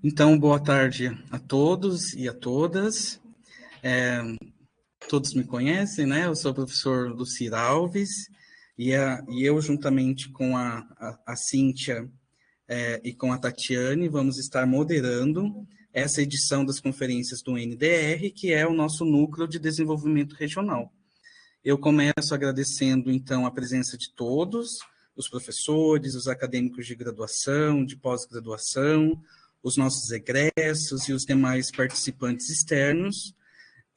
Então, boa tarde a todos e a todas. Todos me conhecem, né? Eu sou o professor Lucir Alves e eu, juntamente com a Cíntia e com a Tatiane, vamos estar moderando essa edição das conferências do NDR, que é o nosso Núcleo de Desenvolvimento Regional. Eu começo agradecendo, então, a presença de todos, os professores, os acadêmicos de graduação, de pós-graduação, os nossos egressos e os demais participantes externos,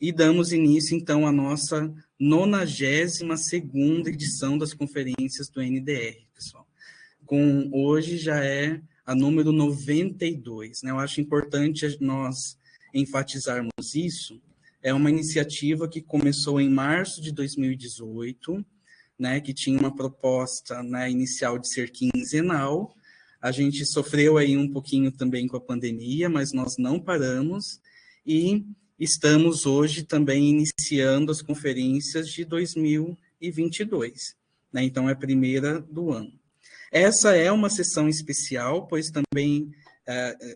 e damos início, então, à nossa 92ª edição das conferências do NDR, pessoal. Hoje já é a número 92, né? Eu acho importante nós enfatizarmos isso. É uma iniciativa que começou em março de 2018, né, que tinha uma proposta, né, inicial de ser quinzenal. A gente sofreu aí um pouquinho também com a pandemia, mas nós não paramos e estamos hoje também iniciando as conferências de 2022, né? Então é a primeira do ano. Essa é uma sessão especial, pois também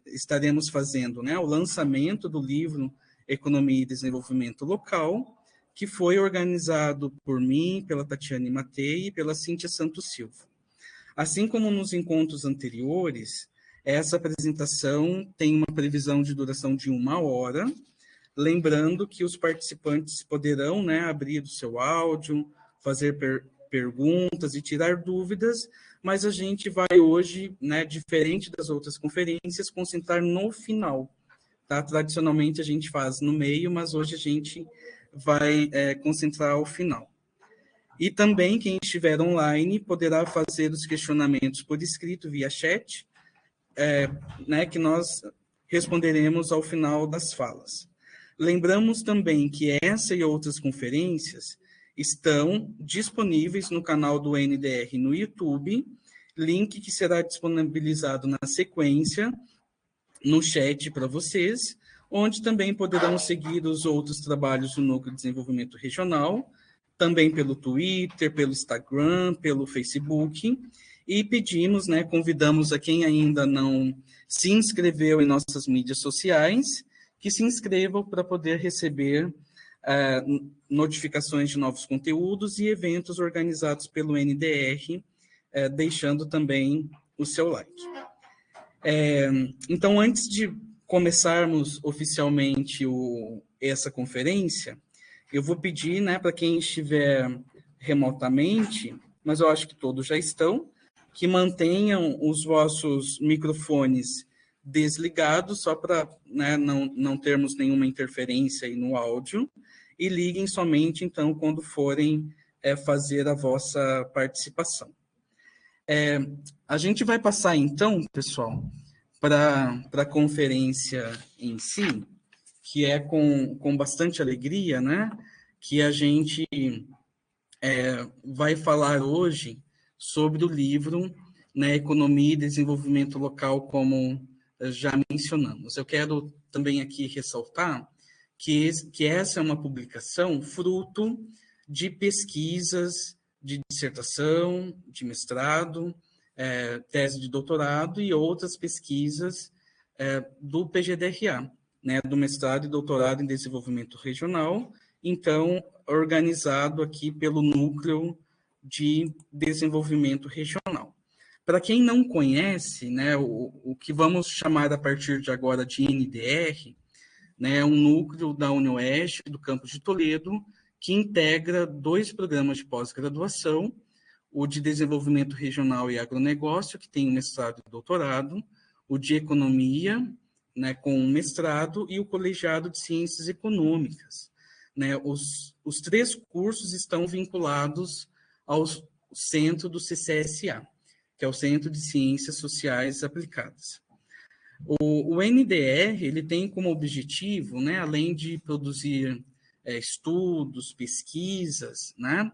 estaremos fazendo, né, o lançamento do livro Economia e Desenvolvimento Local, que foi organizado por mim, pela Tatiane Matei e pela Cíntia Santos Silva. Assim como nos encontros anteriores, essa apresentação tem uma previsão de duração de 1 hora, lembrando que os participantes poderão, né, abrir o seu áudio, fazer perguntas e tirar dúvidas, mas a gente vai hoje, né, diferente das outras conferências, concentrar no final. Tá? Tradicionalmente a gente faz no meio, mas hoje a gente vai concentrar ao final. E também quem estiver online poderá fazer os questionamentos por escrito via chat, né, que nós responderemos ao final das falas. Lembramos também que essa e outras conferências estão disponíveis no canal do NDR no YouTube, link que será disponibilizado na sequência no chat para vocês, onde também poderão seguir os outros trabalhos do Núcleo de Desenvolvimento Regional, também pelo Twitter, pelo Instagram, pelo Facebook, e pedimos, né, convidamos a quem ainda não se inscreveu em nossas mídias sociais, que se inscrevam para poder receber notificações de novos conteúdos e eventos organizados pelo NDR, deixando também o seu like. Então, antes de começarmos oficialmente essa conferência, eu vou pedir, né, para quem estiver remotamente, mas eu acho que todos já estão, que mantenham os vossos microfones desligados, só para, né, não termos nenhuma interferência aí no áudio, e liguem somente, então, quando forem fazer a vossa participação. A gente vai passar, então, pessoal, para a conferência em si, que é com bastante alegria, né, que a gente vai falar hoje sobre o livro, né, Economia e Desenvolvimento Local, como já mencionamos. Eu quero também aqui ressaltar que essa é uma publicação fruto de pesquisas de dissertação, de mestrado, tese de doutorado e outras pesquisas do PGDRA, né, do mestrado e doutorado em desenvolvimento regional, então organizado aqui pelo Núcleo de Desenvolvimento Regional. Para quem não conhece, né, o que vamos chamar a partir de agora de NDR, né, é um núcleo da UniOeste, do campus de Toledo, que integra 2 programas de pós-graduação, o de Desenvolvimento Regional e Agronegócio, que tem um mestrado e doutorado, o de Economia, né, com um mestrado, e o Colegiado de Ciências Econômicas. Né, os 3 cursos estão vinculados ao centro do CCSA, que é o Centro de Ciências Sociais Aplicadas. O NDR ele tem como objetivo, né, além de produzir estudos, pesquisas, né,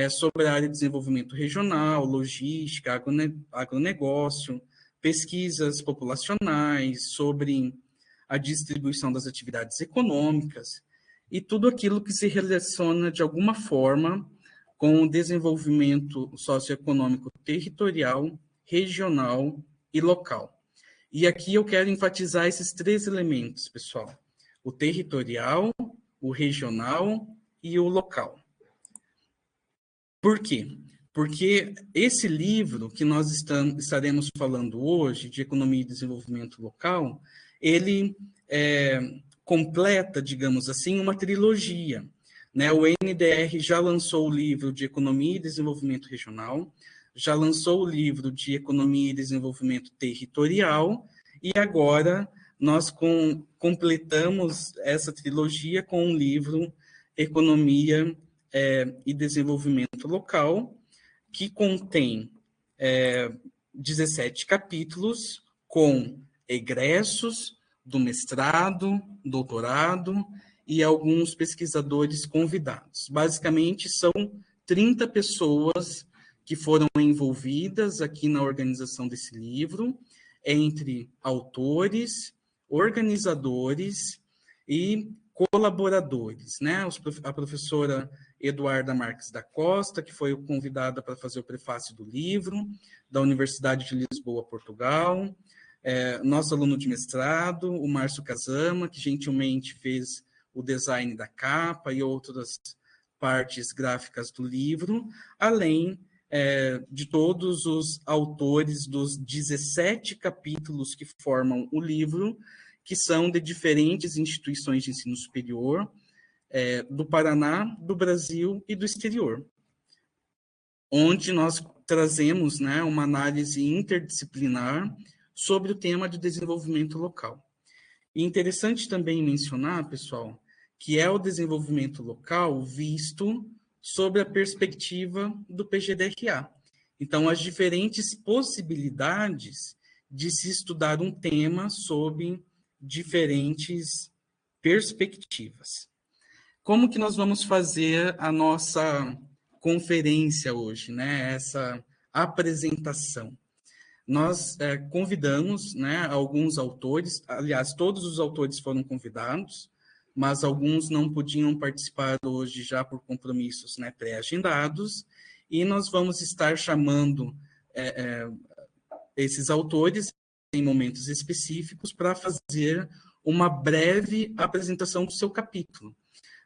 sobre a área de desenvolvimento regional, logística, agronegócio, pesquisas populacionais, sobre a distribuição das atividades econômicas e tudo aquilo que se relaciona de alguma forma com o desenvolvimento socioeconômico territorial, regional e local. E aqui eu quero enfatizar esses 3 elementos, pessoal: o territorial, o regional e o local. Por quê? Porque esse livro que nós estaremos falando hoje, de Economia e Desenvolvimento Local, ele completa, digamos assim, uma trilogia, né? O NDR já lançou o livro de Economia e Desenvolvimento Regional, já lançou o livro de Economia e Desenvolvimento Territorial, e agora nós completamos essa trilogia com o livro Economia e Desenvolvimento Local, que contém 17 capítulos com egressos do mestrado, doutorado e alguns pesquisadores convidados. Basicamente, são 30 pessoas que foram envolvidas aqui na organização desse livro, entre autores, organizadores e colaboradores, né? A professora Eduarda Marques da Costa, que foi convidada para fazer o prefácio do livro, da Universidade de Lisboa, Portugal, nosso aluno de mestrado, o Márcio Casama, que gentilmente fez o design da capa e outras partes gráficas do livro, além de todos os autores dos 17 capítulos que formam o livro, que são de diferentes instituições de ensino superior, do Paraná, do Brasil e do exterior, onde nós trazemos, né, uma análise interdisciplinar sobre o tema de desenvolvimento local. E interessante também mencionar, pessoal, que é o desenvolvimento local visto sob a perspectiva do PGDRA. Então, as diferentes possibilidades de se estudar um tema sob diferentes perspectivas. Como que nós vamos fazer a nossa conferência hoje, né? Essa apresentação? Nós convidamos, né, alguns autores, aliás, todos os autores foram convidados, mas alguns não podiam participar hoje já por compromissos, né, pré-agendados, e nós vamos estar chamando esses autores em momentos específicos para fazer uma breve apresentação do seu capítulo,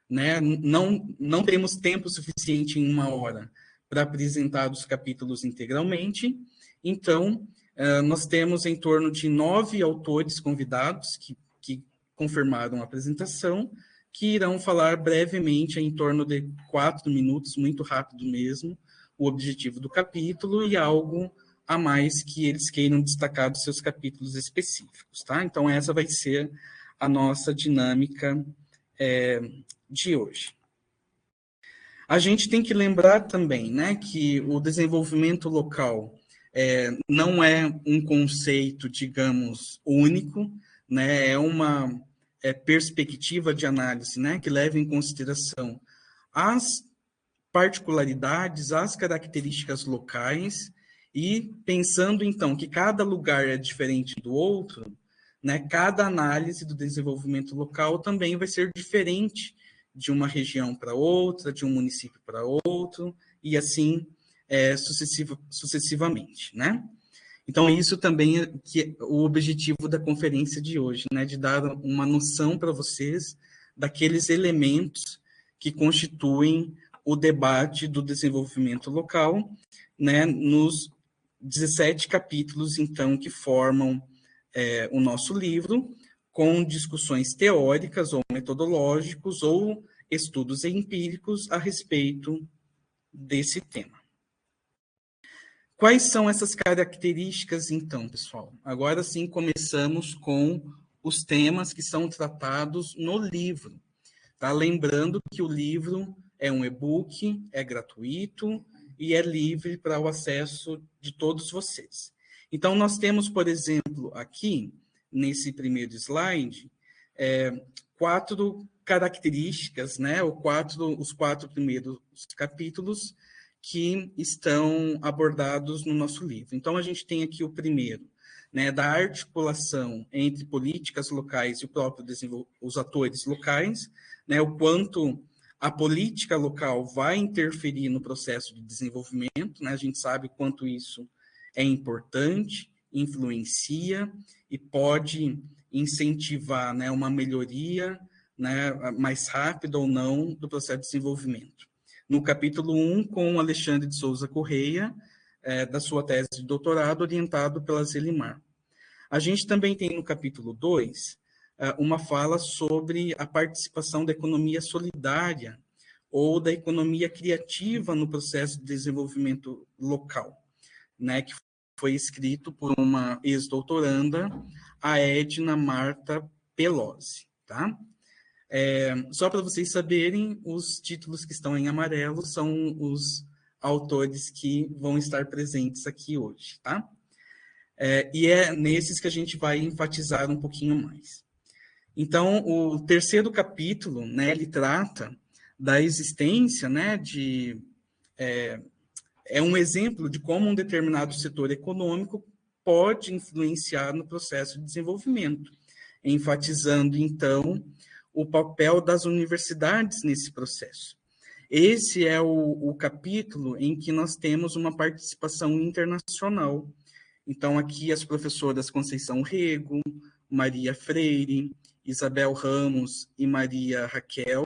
né? Não temos tempo suficiente em 1 hora para apresentar os capítulos integralmente, então nós temos em torno de 9 autores convidados que confirmaram a apresentação, que irão falar brevemente, em torno de 4 minutos, muito rápido mesmo, o objetivo do capítulo e algo a mais que eles queiram destacar dos seus capítulos específicos, tá? Então, essa vai ser a nossa dinâmica de hoje. A gente tem que lembrar também, né, que o desenvolvimento local não é um conceito, digamos, único, né, é uma perspectiva de análise, né, que leva em consideração as particularidades, as características locais, e pensando, então, que cada lugar é diferente do outro, né, cada análise do desenvolvimento local também vai ser diferente de uma região para outra, de um município para outro, e assim sucessivamente, né? Então, isso também é o objetivo da conferência de hoje, né, de dar uma noção para vocês daqueles elementos que constituem o debate do desenvolvimento local, né, nos 17 capítulos, então, que formam o nosso livro, com discussões teóricas ou metodológicos ou estudos empíricos a respeito desse tema. Quais são essas características, então, pessoal? Agora sim, começamos com os temas que são tratados no livro. Tá? Lembrando que o livro é um e-book, é gratuito e é livre para o acesso de todos vocês. Então, nós temos, por exemplo, aqui, nesse primeiro slide, 4 características, né? Os 4 primeiros capítulos que estão abordados no nosso livro. Então, a gente tem aqui o primeiro, né, da articulação entre políticas locais e o próprio os atores locais, né, o quanto a política local vai interferir no processo de desenvolvimento, né, a gente sabe o quanto isso é importante influencia e pode incentivar, né, uma melhoria, né, mais rápida ou não do processo de desenvolvimento. No capítulo 1, com Alexandre de Souza Correia, da sua tese de doutorado, orientado pela Zelimar. A gente também tem no capítulo 2 uma fala sobre a participação da economia solidária ou da economia criativa no processo de desenvolvimento local, né, que foi escrito por uma ex-doutoranda, a Edna Marta Pelosi, tá? Só para vocês saberem, os títulos que estão em amarelo são os autores que vão estar presentes aqui hoje, tá? E é nesses que a gente vai enfatizar um pouquinho mais. Então, o terceiro capítulo, né, ele trata da existência, né, é um exemplo de como um determinado setor econômico pode influenciar no processo de desenvolvimento, enfatizando, então, o papel das universidades nesse processo. Esse é o capítulo em que nós temos uma participação internacional. Então, aqui as professoras Conceição Rego, Maria Freire, Isabel Ramos e Maria Raquel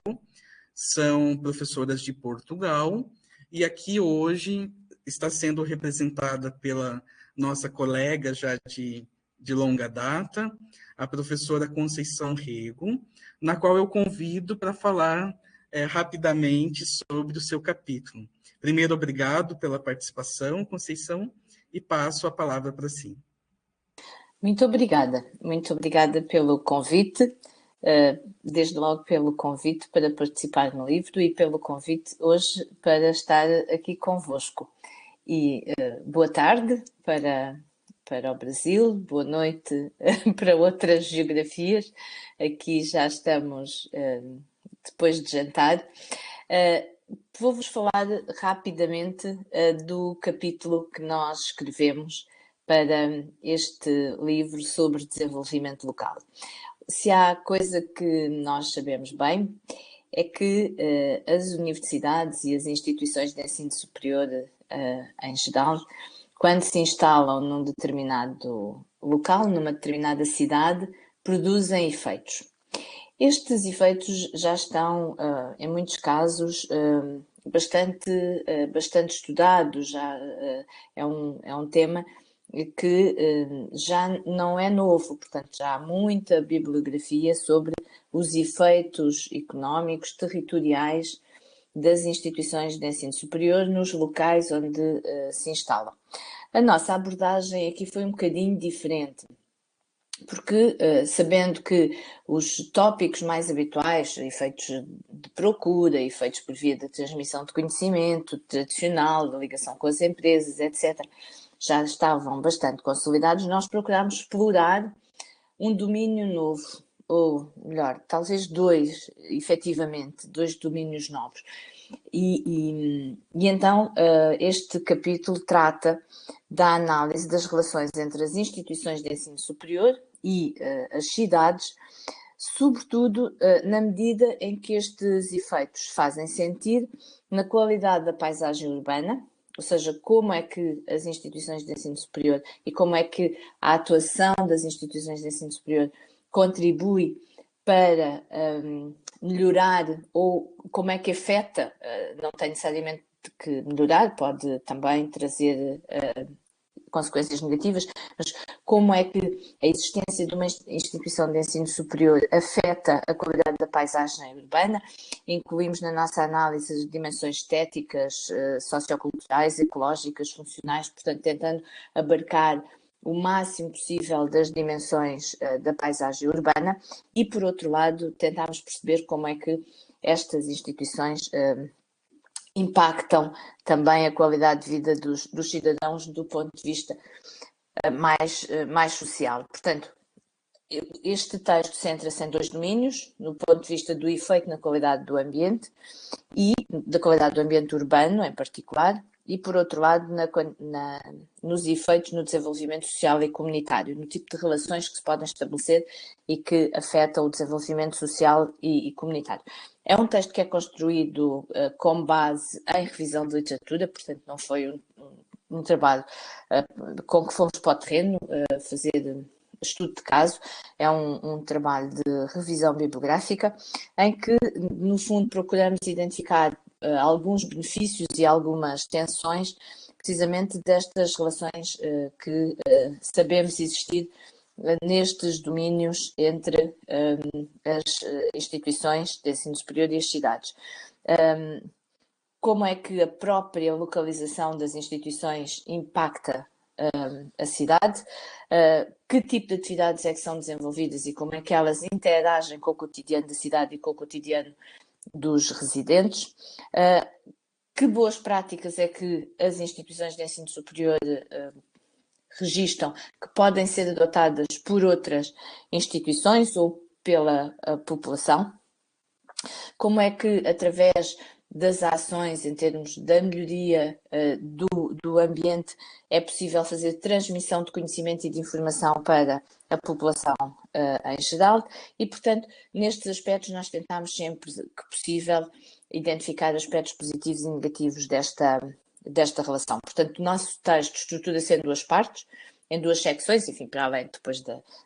são professoras de Portugal, e aqui hoje está sendo representada pela nossa colega já de longa data, a professora Conceição Rego, na qual eu convido para falar rapidamente sobre o seu capítulo. Primeiro, obrigado pela participação, Conceição, e passo a palavra para si. Muito obrigada pelo convite, desde logo pelo convite para participar no livro e pelo convite hoje para estar aqui convosco. E boa tarde para o Brasil, boa noite para outras geografias. Aqui já estamos depois de jantar. Vou-vos falar rapidamente do capítulo que nós escrevemos para este livro sobre desenvolvimento local. Se há coisa que nós sabemos bem, é que as universidades e as instituições de ensino superior em geral, quando se instalam num determinado local, numa determinada cidade, produzem efeitos. Estes efeitos já estão, em muitos casos, bastante estudados, já é um tema que já não é novo, portanto já há muita bibliografia sobre os efeitos económicos, territoriais das instituições de ensino superior nos locais onde se instalam. A nossa abordagem aqui foi um bocadinho diferente, porque sabendo que os tópicos mais habituais, efeitos de procura, efeitos por via da transmissão de conhecimento tradicional, da ligação com as empresas, etc., já estavam bastante consolidados, nós procurámos explorar um domínio novo, ou melhor, talvez dois domínios novos. E então este capítulo trata da análise das relações entre as instituições de ensino superior e as cidades, sobretudo na medida em que estes efeitos fazem sentir na qualidade da paisagem urbana, ou seja, como é que as instituições de ensino superior e como é que a atuação das instituições de ensino superior contribui para melhorar, ou como é que afeta, não tem necessariamente que melhorar, pode também trazer consequências negativas, mas como é que a existência de uma instituição de ensino superior afeta a qualidade da paisagem urbana. Incluímos na nossa análise as dimensões estéticas, socioculturais, ecológicas, funcionais, portanto tentando abarcar o máximo possível das dimensões da paisagem urbana e, por outro lado, tentámos perceber como é que estas instituições impactam também a qualidade de vida dos cidadãos do ponto de vista mais social. Portanto, este texto centra-se em dois domínios, no ponto de vista do efeito na qualidade do ambiente e da qualidade do ambiente urbano, em particular, e, por outro lado, nos efeitos no desenvolvimento social e comunitário, no tipo de relações que se podem estabelecer e que afetam o desenvolvimento social e comunitário. É um texto que é construído com base em revisão de literatura, portanto não foi um trabalho com que fomos para o terreno fazer estudo de caso. É um trabalho de revisão bibliográfica em que, no fundo, procuramos identificar alguns benefícios e algumas tensões precisamente destas relações que sabemos existir nestes domínios entre as instituições de ensino superior e as cidades. Como é que a própria localização das instituições impacta a cidade, que tipo de atividades é que são desenvolvidas e como é que elas interagem com o cotidiano da cidade e com o cotidiano dos residentes, que boas práticas é que as instituições de ensino superior registam que podem ser adotadas por outras instituições ou pela população, como é que, através das ações em termos da melhoria do ambiente, é possível fazer transmissão de conhecimento e de informação para a população em geral e, portanto, nestes aspectos nós tentamos sempre que possível identificar aspectos positivos e negativos desta relação. Portanto, o nosso texto estrutura-se em duas partes, em duas secções, enfim, para além depois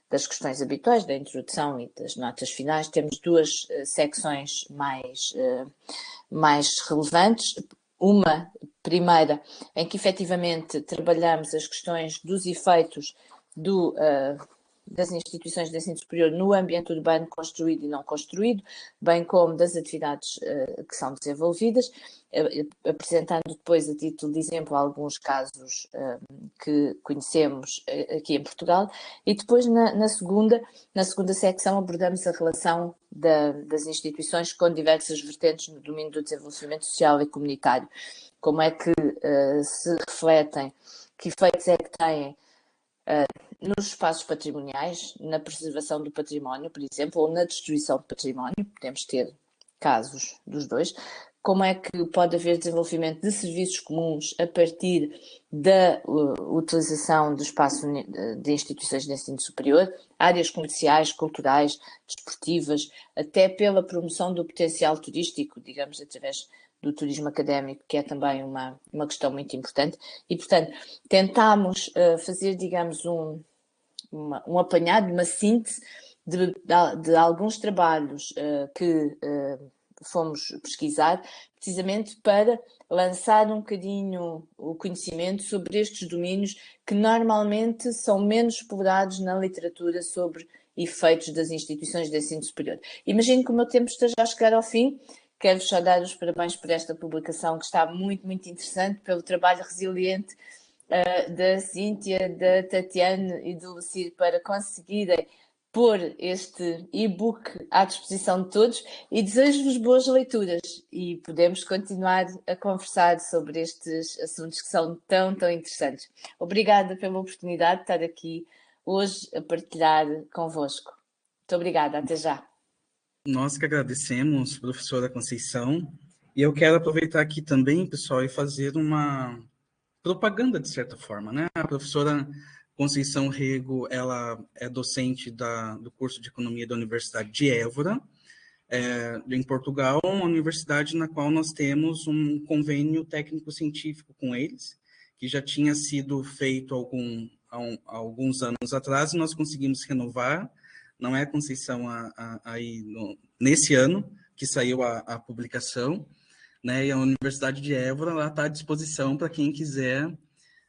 das questões habituais, da introdução e das notas finais, temos duas secções mais relevantes. Uma primeira, em que efetivamente trabalhamos as questões dos efeitos das instituições de ensino superior no ambiente urbano construído e não construído, bem como das atividades que são desenvolvidas, apresentando depois, a título de exemplo, alguns casos que conhecemos aqui em Portugal, e depois na segunda secção abordamos a relação das instituições com diversas vertentes no domínio do desenvolvimento social e comunitário. Como é que se refletem, que efeitos é que têm nos espaços patrimoniais, na preservação do património, por exemplo, ou na destruição do património, podemos ter casos dos dois. Como é que pode haver desenvolvimento de serviços comuns a partir da utilização do espaço de instituições de ensino superior, áreas comerciais, culturais, desportivas, até pela promoção do potencial turístico, digamos, através do turismo académico, que é também uma questão muito importante. E, portanto, tentámos fazer, digamos, um apanhado, uma síntese de alguns trabalhos que fomos pesquisar, precisamente para lançar um bocadinho o conhecimento sobre estes domínios que normalmente são menos explorados na literatura sobre efeitos das instituições de ensino superior. Imagino que o meu tempo esteja a chegar ao fim. Quero-vos só dar os parabéns por esta publicação, que está muito, muito interessante, pelo trabalho resiliente da Cíntia, da Tatiana e do Lucir para conseguirem pôr este e-book à disposição de todos, e desejo-vos boas leituras e podemos continuar a conversar sobre estes assuntos que são tão, tão interessantes. Obrigada pela oportunidade de estar aqui hoje a partilhar convosco. Muito obrigada, até já. Nós que agradecemos, professora Conceição, e eu quero aproveitar aqui também, pessoal, e fazer uma propaganda, de certa forma, né? A professora Conceição Rego, ela é docente do curso de Economia da Universidade de Évora, em Portugal, uma universidade na qual nós temos um convênio técnico-científico com eles, que já tinha sido feito há alguns anos atrás, e nós conseguimos renovar. Não é, Conceição, aí nesse ano que saiu a publicação, né? E a Universidade de Évora está à disposição para quem quiser,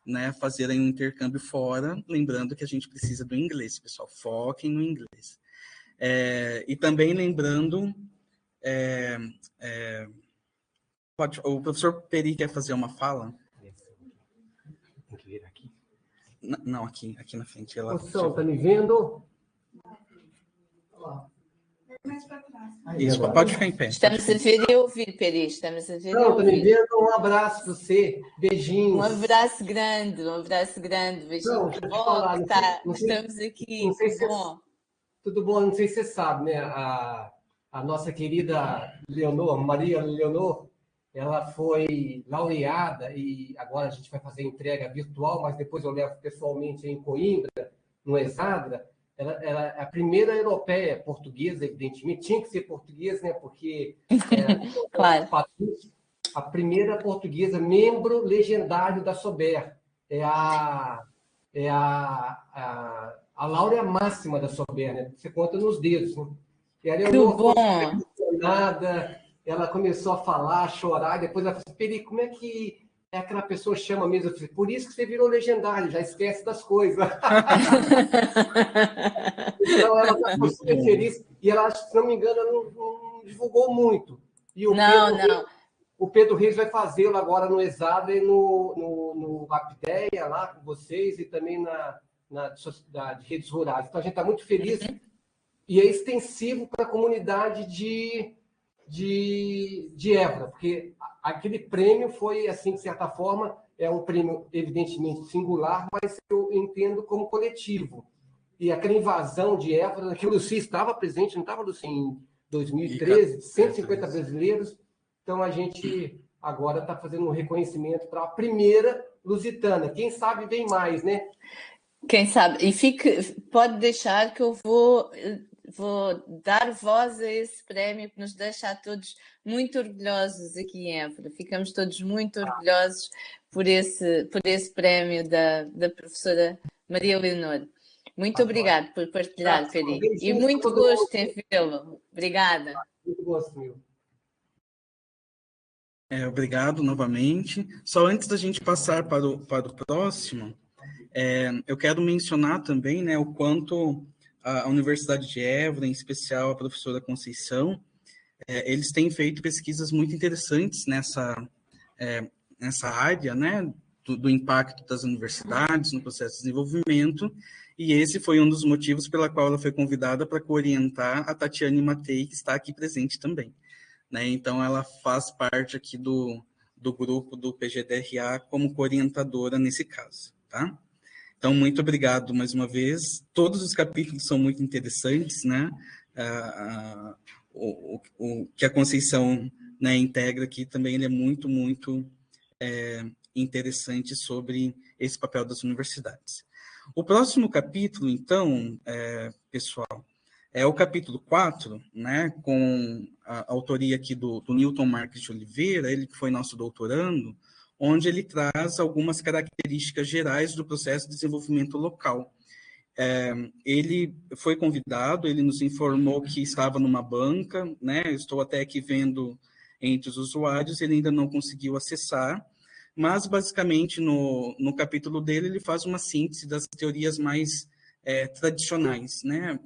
né, fazer aí um intercâmbio fora, lembrando que a gente precisa do inglês, pessoal, foquem no inglês. E também lembrando, o professor Peri quer fazer uma fala? Tem que vir aqui. Não, aqui na frente. Moção, está me vendo? Isso, pode ficar em pé. Estamos a ver e ouvir, Peri. Estamos a ver e Não, está me ouvir. vendo? Um abraço para você. Beijinhos. Um abraço grande, um abraço grande. Beijinho. Não, Que deixa eu te bom falar, que não sei- não sei- estamos aqui. não sei Que se- bom. Tudo bom? Não sei se você sabe, né? A nossa querida Leonor, Maria Leonor, ela foi laureada e agora a gente vai fazer entrega virtual, mas depois eu levo pessoalmente em Coimbra, no Exadra. Ela é a primeira europeia portuguesa, evidentemente. Tinha que ser portuguesa, né? Porque Claro. a primeira portuguesa membro legendário da SOBER. a Laura é a máxima da Sober, né? Você conta nos dedos, né? E a Que Leonor bom! foi emocionada, ela começou a falar, a chorar, e depois ela falou: Peri, como é que aquela pessoa chama mesmo? Eu falei: por isso que você virou legendário, já esquece das coisas. Então ela ficou Muito super bom. feliz, e ela, se não me engano, ela não divulgou muito. E Não, não. o Pedro Reis vai fazê-lo agora no ESADA e no Apteia, lá com vocês, e também na sociedade de redes rurais. Então a gente está muito feliz, e é extensivo para a comunidade de Évora, porque aquele prêmio foi, assim, de certa forma, é um prêmio evidentemente singular, mas eu entendo como coletivo. E aquela invasão de Évora, que o Luci estava presente, não estava, Luci, em 2013, 150 brasileiros. Então a gente agora está fazendo um reconhecimento para a primeira lusitana. Quem sabe vem mais, né? Quem sabe? Pode deixar que eu vou dar voz a esse prémio que nos deixa a todos muito orgulhosos aqui em Évora. Ficamos todos muito orgulhosos por esse prémio da professora Maria Leonor. Muito obrigada por partilhar, Peri. E muito gosto em vê-lo. Obrigada. Muito gosto, meu. Obrigado novamente. Só antes da gente passar para o próximo, eu quero mencionar também, né, o quanto a Universidade de Évora, em especial a professora Conceição, eles têm feito pesquisas muito interessantes nessa área, né, do impacto das universidades no processo de desenvolvimento, e esse foi um dos motivos pela qual ela foi convidada para orientar a Tatiane Matei, que está aqui presente também. Né? Então, ela faz parte aqui do grupo do PGDRA como orientadora nesse caso, tá? Então, muito obrigado mais uma vez. Todos os capítulos são muito interessantes, né? O que a Conceição, né, integra aqui também ele é muito, muito interessante sobre esse papel das universidades. O próximo capítulo, então, pessoal, é o capítulo 4, né, com a autoria aqui do Newton Marques de Oliveira, ele que foi nosso doutorando, onde ele traz algumas características gerais do processo de desenvolvimento local. Ele foi convidado, ele nos informou que estava numa banca, né, estou até aqui vendo entre os usuários, ele ainda não conseguiu acessar, mas basicamente no capítulo dele ele faz uma síntese das teorias mais tradicionais, né,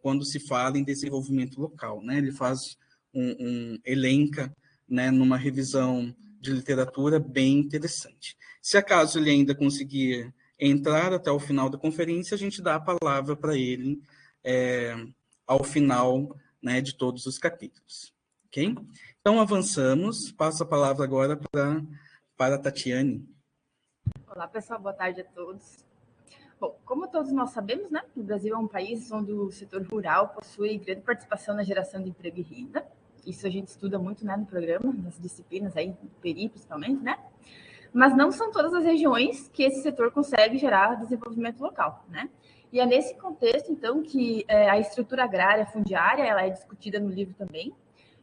quando se fala em desenvolvimento local, né, ele faz elenca, né, numa revisão de literatura bem interessante. Se acaso ele ainda conseguir entrar até o final da conferência, a gente dá a palavra para ele ao final, né, de todos os capítulos. Ok? Então, avançamos. Passo a palavra agora para a Tatiane. Olá, pessoal. Boa tarde a todos. Bom, como todos nós sabemos, né, o Brasil é um país onde o setor rural possui grande participação na geração de emprego e renda. Isso a gente estuda muito, né, no programa, nas disciplinas aí, do PERI principalmente, né? Mas não são todas as regiões que esse setor consegue gerar desenvolvimento local, né? E é nesse contexto, então, que a estrutura agrária fundiária ela é discutida no livro também,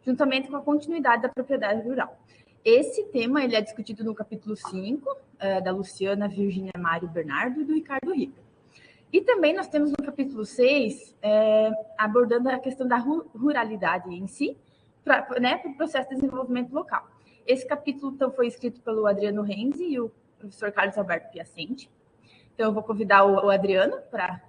juntamente com a continuidade da propriedade rural. Esse tema ele é discutido no capítulo 5, da Luciana, Virgínia, Mário, Bernardo e do Ricardo Rica. E também nós temos no capítulo 6, abordando a questão da ruralidade em si, para o processo de desenvolvimento local. Esse capítulo então, foi escrito pelo Adriano Renzi e o professor Carlos Alberto Piacente. Então, eu vou convidar o Adriano para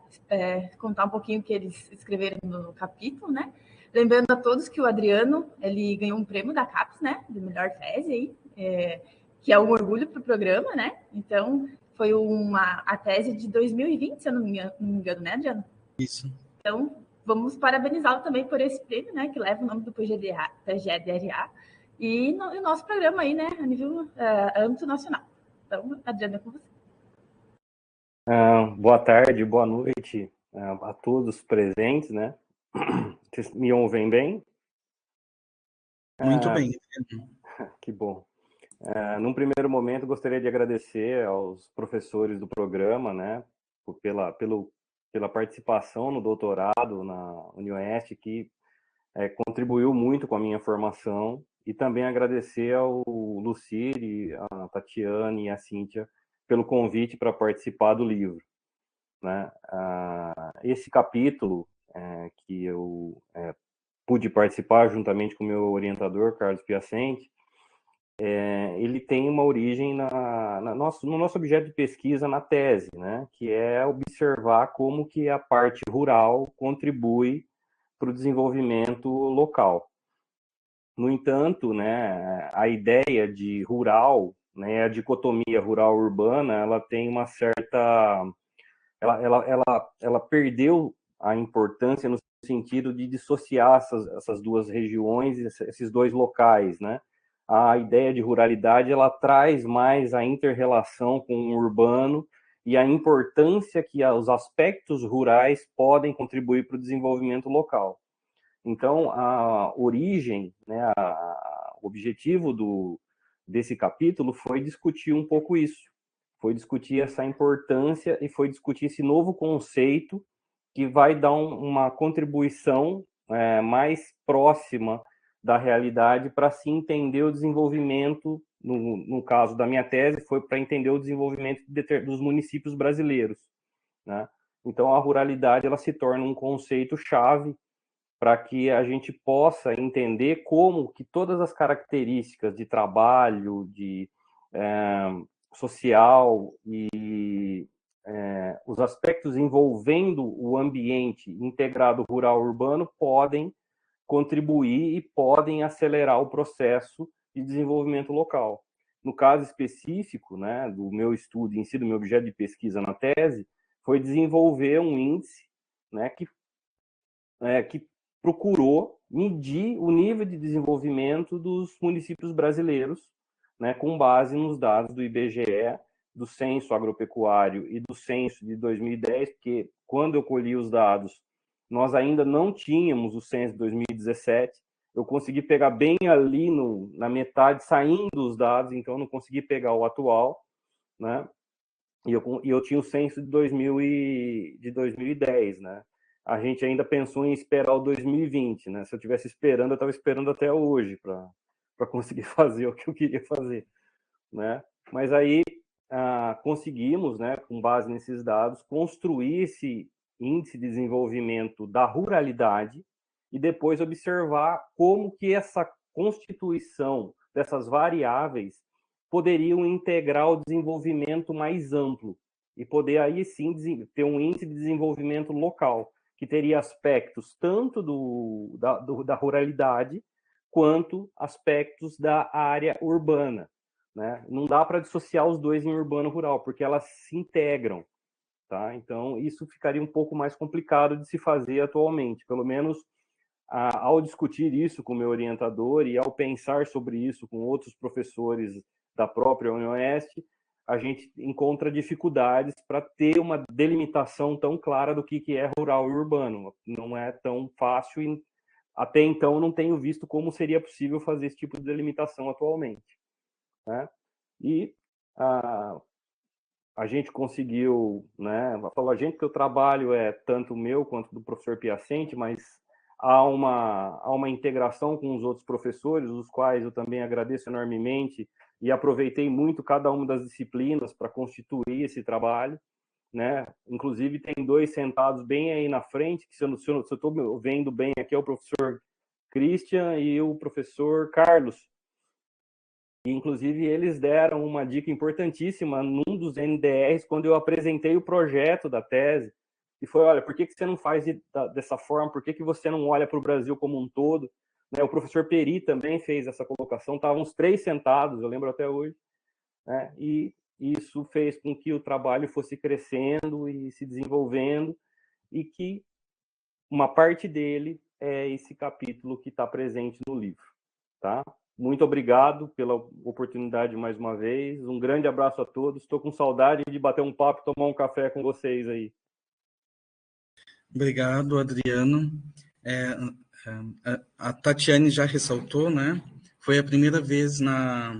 contar um pouquinho o que eles escreveram no capítulo, né? Lembrando a todos que o Adriano ele ganhou um prêmio da CAPES, né? De melhor tese aí, que é um orgulho para o programa, né? Então, foi a tese de 2020, se eu não me engano, né, Adriano? Isso. Então, vamos parabenizá-lo também por esse prêmio, né? Que leva o nome do PGDRA e o nosso programa aí, né? A nível âmbito nacional. Então, Adriano, é com você. Boa tarde, boa noite a todos presentes, né? Vocês me ouvem bem? Muito bem. Que bom. Num primeiro momento, gostaria de agradecer aos professores do programa, né, pela participação no doutorado na Unioeste, que contribuiu muito com a minha formação, e também agradecer ao Lucire, a Tatiane e a Cíntia pelo convite para participar do livro, né? Esse capítulo que eu pude participar juntamente com o meu orientador, Carlos Piacente, ele tem uma origem no nosso objeto de pesquisa na tese, né? Que é observar como que a parte rural contribui para o desenvolvimento local. No entanto, né, a ideia de rural, né, a dicotomia rural-urbana, ela tem uma certa... Ela perdeu a importância no sentido de dissociar essas duas regiões, esses dois locais, né? A ideia de ruralidade, ela traz mais a inter-relação com o urbano e a importância que os aspectos rurais podem contribuir para o desenvolvimento local. Então, a origem, né, o objetivo desse capítulo foi discutir um pouco isso, foi discutir essa importância e foi discutir esse novo conceito que vai dar uma contribuição mais próxima da realidade para se entender o desenvolvimento, no caso da minha tese, foi para entender o desenvolvimento dos municípios brasileiros, né? Então, a ruralidade ela se torna um conceito-chave para que a gente possa entender como que todas as características de trabalho, de social e os aspectos envolvendo o ambiente integrado rural-urbano podem contribuir e podem acelerar o processo de desenvolvimento local. No caso específico, né, do meu estudo em si, do meu objeto de pesquisa na tese, foi desenvolver um índice, né, que procurou medir o nível de desenvolvimento dos municípios brasileiros, né, com base nos dados do IBGE, do Censo Agropecuário e do Censo de 2010, porque quando eu colhi os dados, nós ainda não tínhamos o Censo de 2017, eu consegui pegar bem ali na metade, saindo os dados, então não consegui pegar o atual, né? E eu tinha o Censo de 2010, né? A gente ainda pensou em esperar o 2020, né? Se eu tivesse esperando, eu estava esperando até hoje para conseguir fazer o que eu queria fazer, né? Mas aí conseguimos, né, com base nesses dados, construir esse índice de desenvolvimento da ruralidade e depois observar como que essa constituição dessas variáveis poderiam integrar o desenvolvimento mais amplo e poder aí sim ter um índice de desenvolvimento local, que teria aspectos tanto da ruralidade quanto aspectos da área urbana, né? Não dá para dissociar os dois em urbano-rural, porque elas se integram, tá? Então, isso ficaria um pouco mais complicado de se fazer atualmente, pelo menos ao discutir isso com o meu orientador e ao pensar sobre isso com outros professores da própria UniOeste, a gente encontra dificuldades para ter uma delimitação tão clara do que é rural e urbano. Não é tão fácil e até então não tenho visto como seria possível fazer esse tipo de delimitação atualmente, né? E a gente conseguiu, né? Falo a gente que o trabalho é tanto meu quanto do professor Piacente, mas há uma integração com os outros professores, os quais eu também agradeço enormemente e aproveitei muito cada uma das disciplinas para constituir esse trabalho, né? Inclusive tem dois sentados bem aí na frente, que se eu estou vendo bem aqui é o professor Christian e o professor Carlos. E, inclusive, eles deram uma dica importantíssima num dos NDRs, quando eu apresentei o projeto da tese, e foi, olha, por que você não faz dessa forma? Por que você não olha para o Brasil como um todo? Né? O professor Peri também fez essa colocação, estavam os três sentados, eu lembro até hoje, né? E isso fez com que o trabalho fosse crescendo e se desenvolvendo, e que uma parte dele é esse capítulo que está presente no livro, tá? Muito obrigado pela oportunidade mais uma vez. Um grande abraço a todos. Estou com saudade de bater um papo e tomar um café com vocês aí. Obrigado, Adriano. A Tatiane já ressaltou, né? Foi a primeira vez na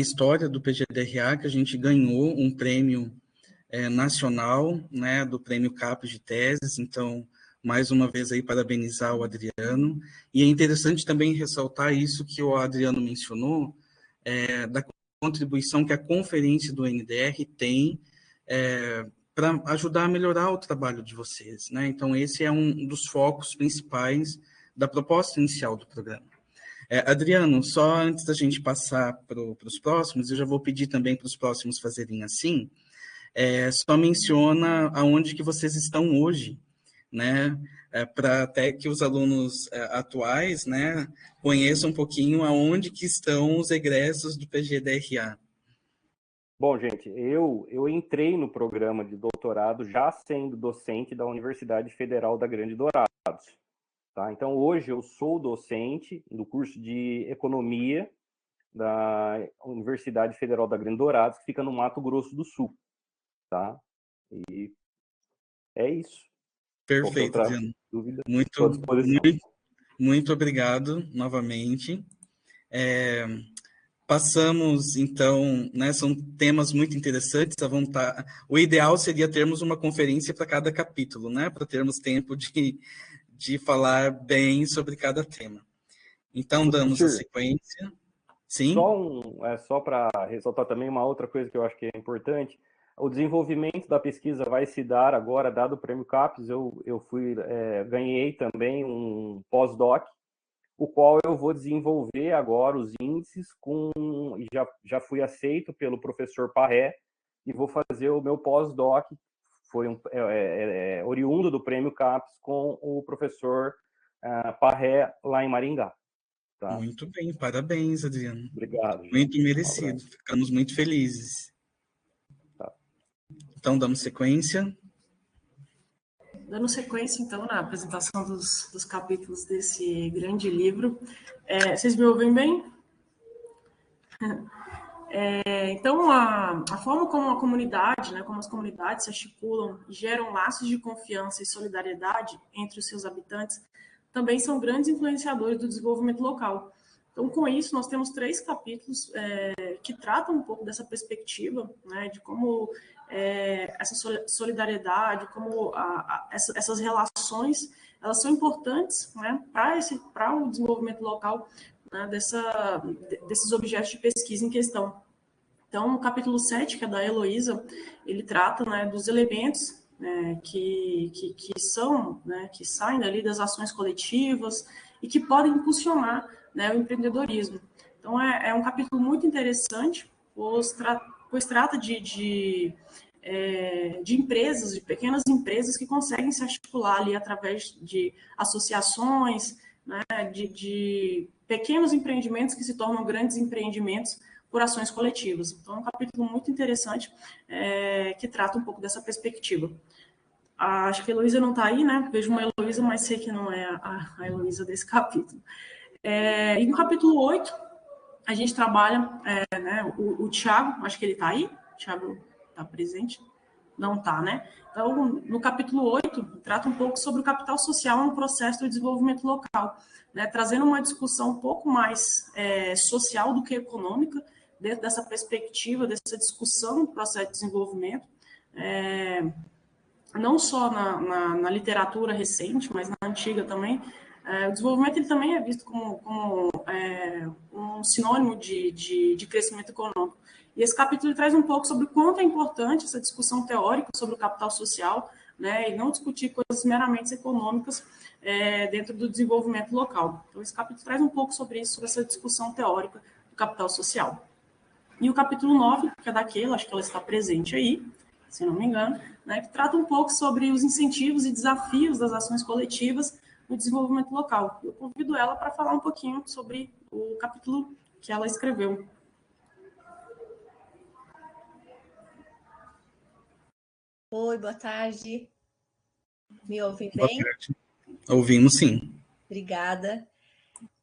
história do PGDRA que a gente ganhou um prêmio nacional, né? Do Prêmio CAPES de Teses. Então, mais uma vez aí parabenizar o Adriano. E é interessante também ressaltar isso que o Adriano mencionou, da contribuição que a conferência do NDR tem para ajudar a melhorar o trabalho de vocês, né? Então, esse é um dos focos principais da proposta inicial do programa. Adriano, só antes da gente passar para os próximos, eu já vou pedir também para os próximos fazerem assim, só menciona aonde que vocês estão hoje, né? Para até que os alunos atuais, né, conheçam um pouquinho aonde que estão os egressos do PGDRA. Bom, gente, eu entrei no programa de doutorado já sendo docente da Universidade Federal da Grande Dourados. Tá? Então, hoje eu sou docente do curso de Economia da Universidade Federal da Grande Dourados, que fica no Mato Grosso do Sul. Tá? E é isso. Perfeito, Adriano. Dúvida? Muito obrigado novamente. Passamos, então, né, são temas muito interessantes. O ideal seria termos uma conferência para cada capítulo, né, para termos tempo de falar bem sobre cada tema. Então, damos a sequência. Sim? Só para ressaltar também uma outra coisa que eu acho que é importante, o desenvolvimento da pesquisa vai se dar agora, dado o Prêmio CAPES, ganhei também um pós-doc, o qual eu vou desenvolver agora os índices e já fui aceito pelo professor Parré e vou fazer o meu pós-doc, foi oriundo do Prêmio CAPES com o professor Parré lá em Maringá. Tá? Muito bem, parabéns, Adriano. Obrigado. Gente. Muito merecido, ficamos muito felizes. Tá. Então, damos sequência. Dando sequência, então, na apresentação dos capítulos desse grande livro. Vocês me ouvem bem? Então, a forma como a comunidade, né, como as comunidades se articulam e geram laços de confiança e solidariedade entre os seus habitantes, também são grandes influenciadores do desenvolvimento local. Então, com isso, nós temos 3 capítulos que tratam um pouco dessa perspectiva, né, de como essa solidariedade, como essas relações, elas são importantes, né, para o desenvolvimento local, né, desses objetos de pesquisa em questão. Então, no capítulo 7, que é da Heloísa, ele trata, né, dos elementos que são, né, que saem dali das ações coletivas e que podem impulsionar, né, o empreendedorismo. Então, é um capítulo muito interessante, pois trata de empresas, de pequenas empresas que conseguem se articular ali através de associações, né, de pequenos empreendimentos que se tornam grandes empreendimentos por ações coletivas. Então, é um capítulo muito interessante que trata um pouco dessa perspectiva. Acho que a Heloísa não está aí, né? Vejo uma Heloísa, mas sei que não é a Heloísa desse capítulo. E no capítulo 8, a gente trabalha, né, o Thiago, acho que ele está aí. O Thiago está presente? Não está, né? Então, no capítulo 8, trata um pouco sobre o capital social no processo do desenvolvimento local, né, trazendo uma discussão um pouco mais social do que econômica, dentro dessa perspectiva, dessa discussão no processo de desenvolvimento, não só na literatura recente, mas na antiga também. O desenvolvimento ele também é visto como um sinônimo de crescimento econômico. E esse capítulo traz um pouco sobre o quanto é importante essa discussão teórica sobre o capital social, né, e não discutir coisas meramente econômicas dentro do desenvolvimento local. Então, esse capítulo traz um pouco sobre isso, sobre essa discussão teórica do capital social. E o capítulo 9, que é daquela, acho que ela está presente aí, se não me engano, né, que trata um pouco sobre os incentivos e desafios das ações coletivas no desenvolvimento local. Eu convido ela para falar um pouquinho sobre o capítulo que ela escreveu. Oi, boa tarde. Me ouvem Boa bem? tarde. Ouvimos, sim. Obrigada.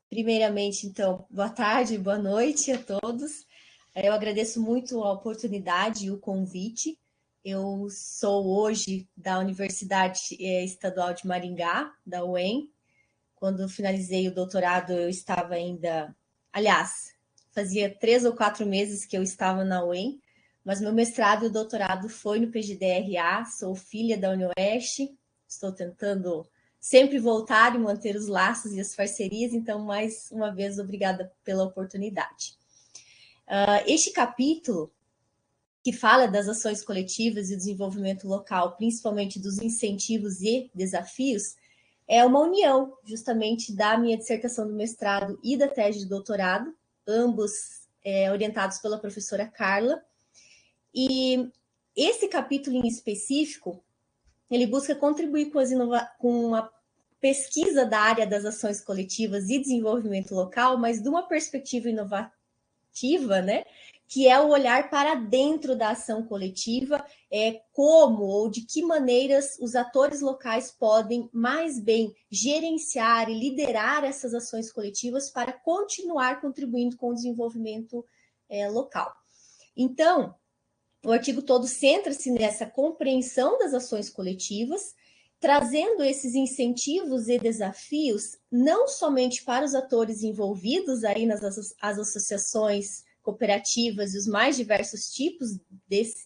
Primeiramente, então, boa tarde, boa noite a todos. Eu agradeço muito a oportunidade e o convite. Eu sou hoje da Universidade Estadual de Maringá, da UEM. Quando finalizei o doutorado, eu estava ainda... Aliás, fazia 3 ou 4 meses que eu estava na UEM, mas meu mestrado e o doutorado foi no PGDRA, sou filha da UniOeste, estou tentando sempre voltar e manter os laços e as parcerias, então, mais uma vez, obrigada pela oportunidade. Este capítulo, que fala das ações coletivas e desenvolvimento local, principalmente dos incentivos e desafios, é uma união, justamente, da minha dissertação do mestrado e da tese de doutorado, ambos orientados pela professora Carla. E esse capítulo em específico, ele busca contribuir com a pesquisa da área das ações coletivas e desenvolvimento local, mas de uma perspectiva inovativa, né? Que é o olhar para dentro da ação coletiva, como ou de que maneiras os atores locais podem mais bem gerenciar e liderar essas ações coletivas para continuar contribuindo com o desenvolvimento local. Então, o artigo todo centra-se nessa compreensão das ações coletivas, trazendo esses incentivos e desafios não somente para os atores envolvidos aí nas associações cooperativas e os mais diversos tipos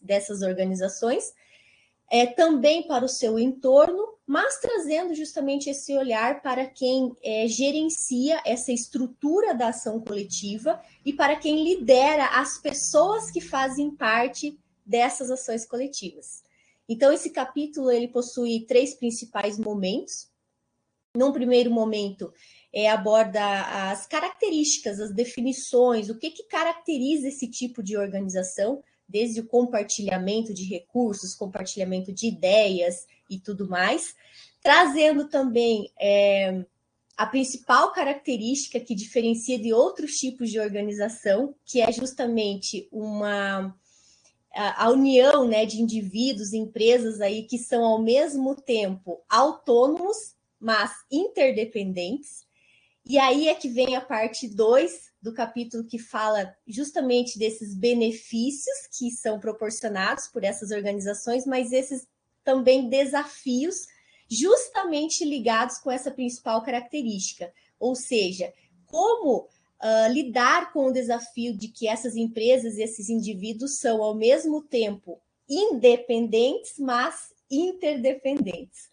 dessas organizações, também para o seu entorno, mas trazendo justamente esse olhar para quem gerencia essa estrutura da ação coletiva e para quem lidera as pessoas que fazem parte dessas ações coletivas. Então, esse capítulo ele possui 3 principais momentos. Num primeiro momento, aborda as características, as definições, o que caracteriza esse tipo de organização, desde o compartilhamento de recursos, compartilhamento de ideias e tudo mais, trazendo também a principal característica que diferencia de outros tipos de organização, que é justamente a união, né, de indivíduos, empresas aí que são ao mesmo tempo autônomos, mas interdependentes. E aí é que vem a parte 2 do capítulo que fala justamente desses benefícios que são proporcionados por essas organizações, mas esses também desafios justamente ligados com essa principal característica, ou seja, como lidar com o desafio de que essas empresas e esses indivíduos são, ao mesmo tempo, independentes, mas interdependentes.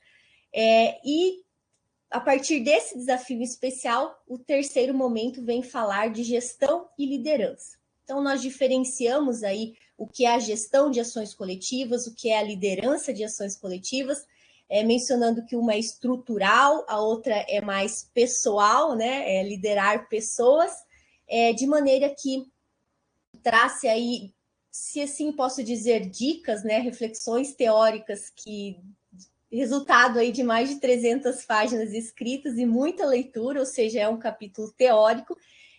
E, a partir desse desafio especial, o terceiro momento vem falar de gestão e liderança. Então, nós diferenciamos aí o que é a gestão de ações coletivas, o que é a liderança de ações coletivas, mencionando que uma é estrutural, a outra é mais pessoal, né? É liderar pessoas, de maneira que trace aí, se assim posso dizer, dicas, né? Reflexões teóricas que resultado aí de mais de 300 páginas escritas e muita leitura, ou seja, é um capítulo teórico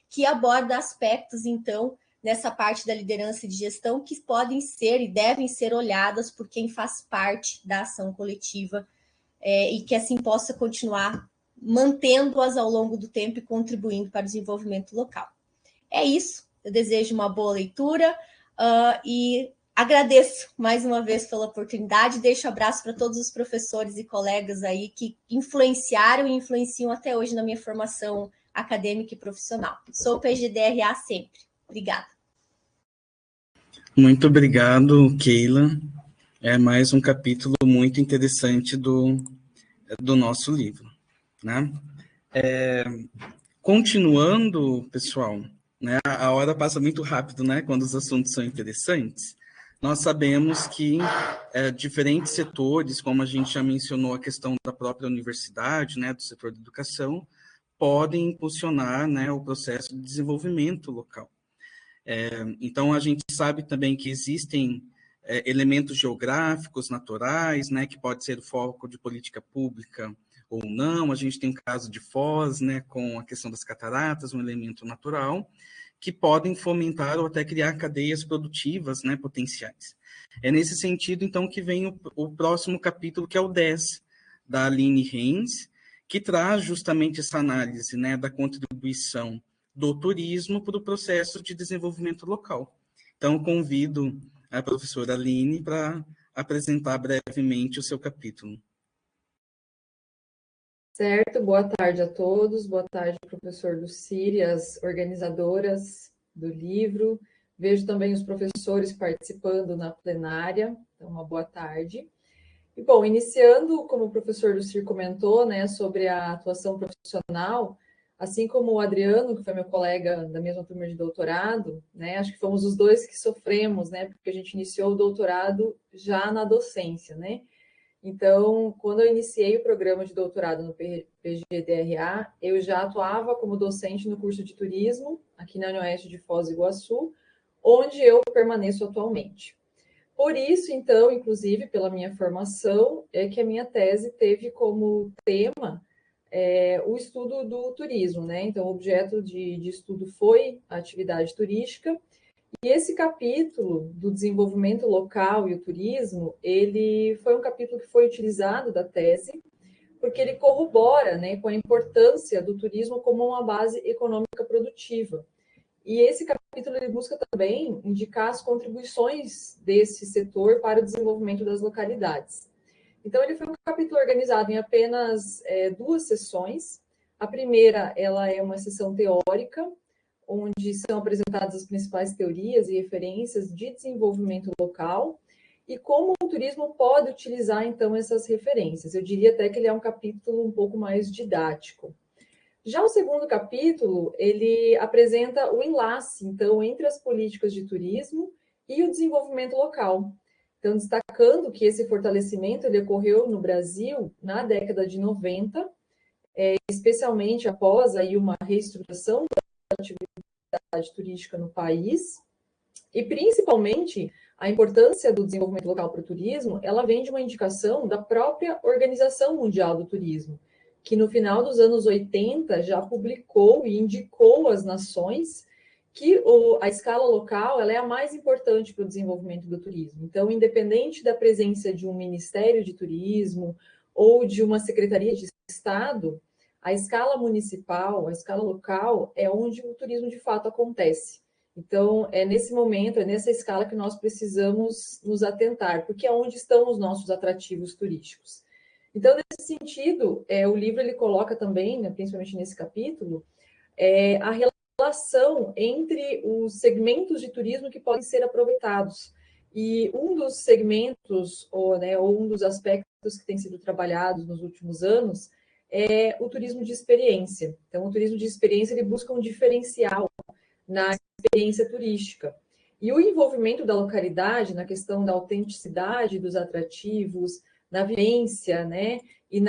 que aborda aspectos, então, nessa parte da liderança e de gestão que podem ser e devem ser olhadas por quem faz parte da ação coletiva e que assim possa continuar mantendo-as ao longo do tempo e contribuindo para o desenvolvimento local. É isso, eu desejo uma boa leitura e agradeço mais uma vez pela oportunidade, deixo abraço para todos os professores e colegas aí que influenciaram e influenciam até hoje na minha formação acadêmica e profissional. Sou PGDRA sempre. Obrigada. Muito obrigado, Keila. É mais um capítulo muito interessante do nosso livro, né? Continuando, pessoal, né? A hora passa muito rápido, né? Quando os assuntos são interessantes. Nós sabemos que diferentes setores, como a gente já mencionou, a questão da própria universidade, né, do setor da educação, podem impulsionar, né, o processo de desenvolvimento local. Então, a gente sabe também que existem elementos geográficos, naturais, né, que pode ser o foco de política pública ou não. A gente tem o caso de Foz, né, com a questão das cataratas, um elemento natural, que podem fomentar ou até criar cadeias produtivas, né, potenciais. É nesse sentido, então, que vem o próximo capítulo, que é o 10, da Aline Reins, que traz justamente essa análise, né, da contribuição do turismo para o processo de desenvolvimento local. Então, convido a professora Aline para apresentar brevemente o seu capítulo. Certo, boa tarde a todos, boa tarde, professor Lucíri, as organizadoras do livro, vejo também os professores participando na plenária, então uma boa tarde. E, bom, iniciando, como o professor Lucíri comentou, né, sobre a atuação profissional, assim como o Adriano, que foi meu colega da mesma turma de doutorado, né? Acho que fomos os dois que sofremos, né? Porque a gente iniciou o doutorado já na docência, né? Então, quando eu iniciei o programa de doutorado no PGDRA, eu já atuava como docente no curso de turismo, aqui na UniOeste de Foz do Iguaçu, onde eu permaneço atualmente. Por isso, então, inclusive, pela minha formação, é que a minha tese teve como tema o estudo do turismo, né? Então, o objeto de estudo foi a atividade turística. E esse capítulo do desenvolvimento local e o turismo, ele foi um capítulo que foi utilizado da tese, porque ele corrobora, né, com a importância do turismo como uma base econômica produtiva. E esse capítulo ele busca também indicar as contribuições desse setor para o desenvolvimento das localidades. Então, ele foi um capítulo organizado em apenas 2 sessões. A primeira, ela é uma sessão teórica, onde são apresentadas as principais teorias e referências de desenvolvimento local e como o turismo pode utilizar, então, essas referências. Eu diria até que ele é um capítulo um pouco mais didático. Já o segundo capítulo, ele apresenta o enlace, então, entre as políticas de turismo e o desenvolvimento local. Então, destacando que esse fortalecimento ele ocorreu no Brasil na década de 90, especialmente após aí uma reestruturação da atividade turística no país, e principalmente a importância do desenvolvimento local para o turismo, ela vem de uma indicação da própria Organização Mundial do Turismo, que no final dos anos 80 já publicou e indicou às nações que a escala local ela é a mais importante para o desenvolvimento do turismo. Então, independente da presença de um Ministério de Turismo ou de uma Secretaria de Estado, a escala municipal, a escala local, é onde o turismo de fato acontece. Então, é nesse momento, é nessa escala que nós precisamos nos atentar, porque é onde estão os nossos atrativos turísticos. Então, nesse sentido, o livro ele coloca também, né, principalmente nesse capítulo, a relação entre os segmentos de turismo que podem ser aproveitados. E um dos segmentos, ou um dos aspectos que tem sido trabalhados nos últimos anos, é o turismo de experiência. Então, o turismo de experiência ele busca um diferencial na experiência turística. E o envolvimento da localidade na questão da autenticidade dos atrativos, na vivência, né? E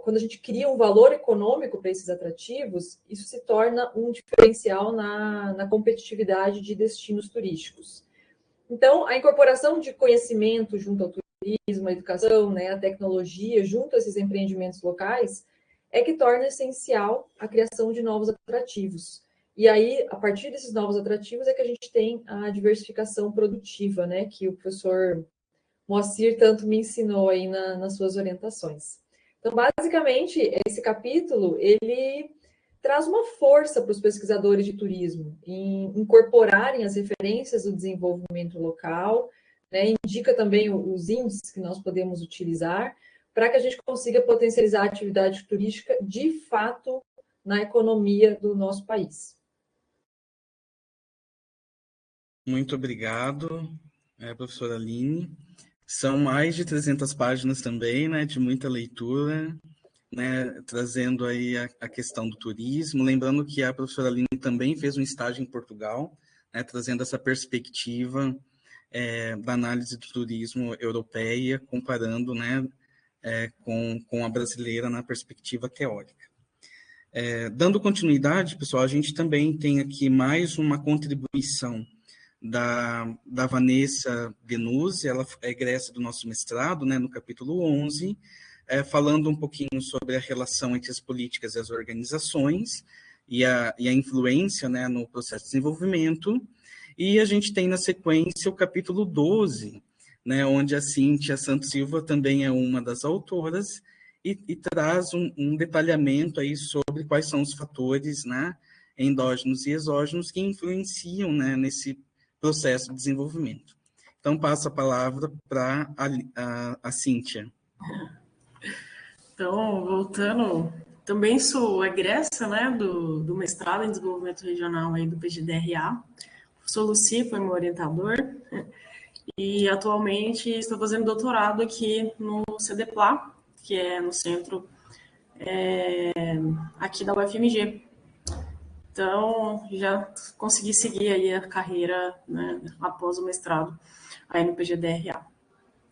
quando a gente cria um valor econômico para esses atrativos, isso se torna um diferencial na competitividade de destinos turísticos. Então, a incorporação de conhecimento junto ao turismo, a educação, né, a tecnologia, junto a esses empreendimentos locais, é que torna essencial a criação de novos atrativos. E aí, a partir desses novos atrativos, é que a gente tem a diversificação produtiva, né, que o professor Moacir tanto me ensinou aí nas suas orientações. Então, basicamente, esse capítulo, ele traz uma força para os pesquisadores de turismo em incorporarem as referências do desenvolvimento local, né, indica também os índices que nós podemos utilizar para que a gente consiga potencializar a atividade turística de fato na economia do nosso país. Muito obrigado, professora Aline. São mais de 300 páginas também, né, de muita leitura, né, trazendo aí a questão do turismo. Lembrando que a professora Aline também fez um estágio em Portugal, né, trazendo essa perspectiva da análise do turismo europeia, comparando, né, com a brasileira na perspectiva teórica. Dando continuidade, pessoal, a gente também tem aqui mais uma contribuição da Vanessa Denuzzi, ela é egressa do nosso mestrado, né, no capítulo 11, falando um pouquinho sobre a relação entre as políticas e as organizações e a influência, né, no processo de desenvolvimento. E a gente tem na sequência o capítulo 12, né, onde a Cíntia Santos Silva também é uma das autoras e traz um detalhamento aí sobre quais são os fatores, né, endógenos e exógenos que influenciam, né, nesse processo de desenvolvimento. Então, passo a palavra para a Cíntia. Então, voltando, também sou egressa, né, do mestrado em desenvolvimento regional aí do PGDRA. O professor Luci foi meu orientador e atualmente estou fazendo doutorado aqui no CDPLA, que é no centro aqui da UFMG, Então, já consegui seguir aí a carreira, né, após o mestrado aí no PGDRA.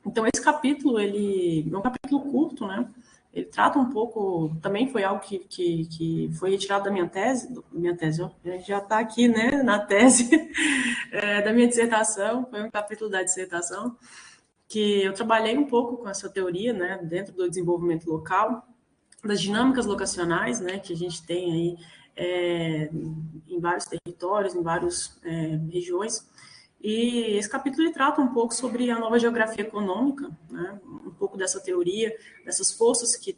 Então, esse capítulo, ele é um capítulo curto, né? Ele trata um pouco, também foi algo que foi retirado da minha tese, ó, já está aqui, né, na tese da minha dissertação, foi um capítulo da dissertação, que eu trabalhei um pouco com essa teoria, né, dentro do desenvolvimento local, das dinâmicas locacionais, né, que a gente tem aí em vários territórios, em várias regiões. E esse capítulo ele trata um pouco sobre a nova geografia econômica, né, um pouco dessa teoria, dessas forças que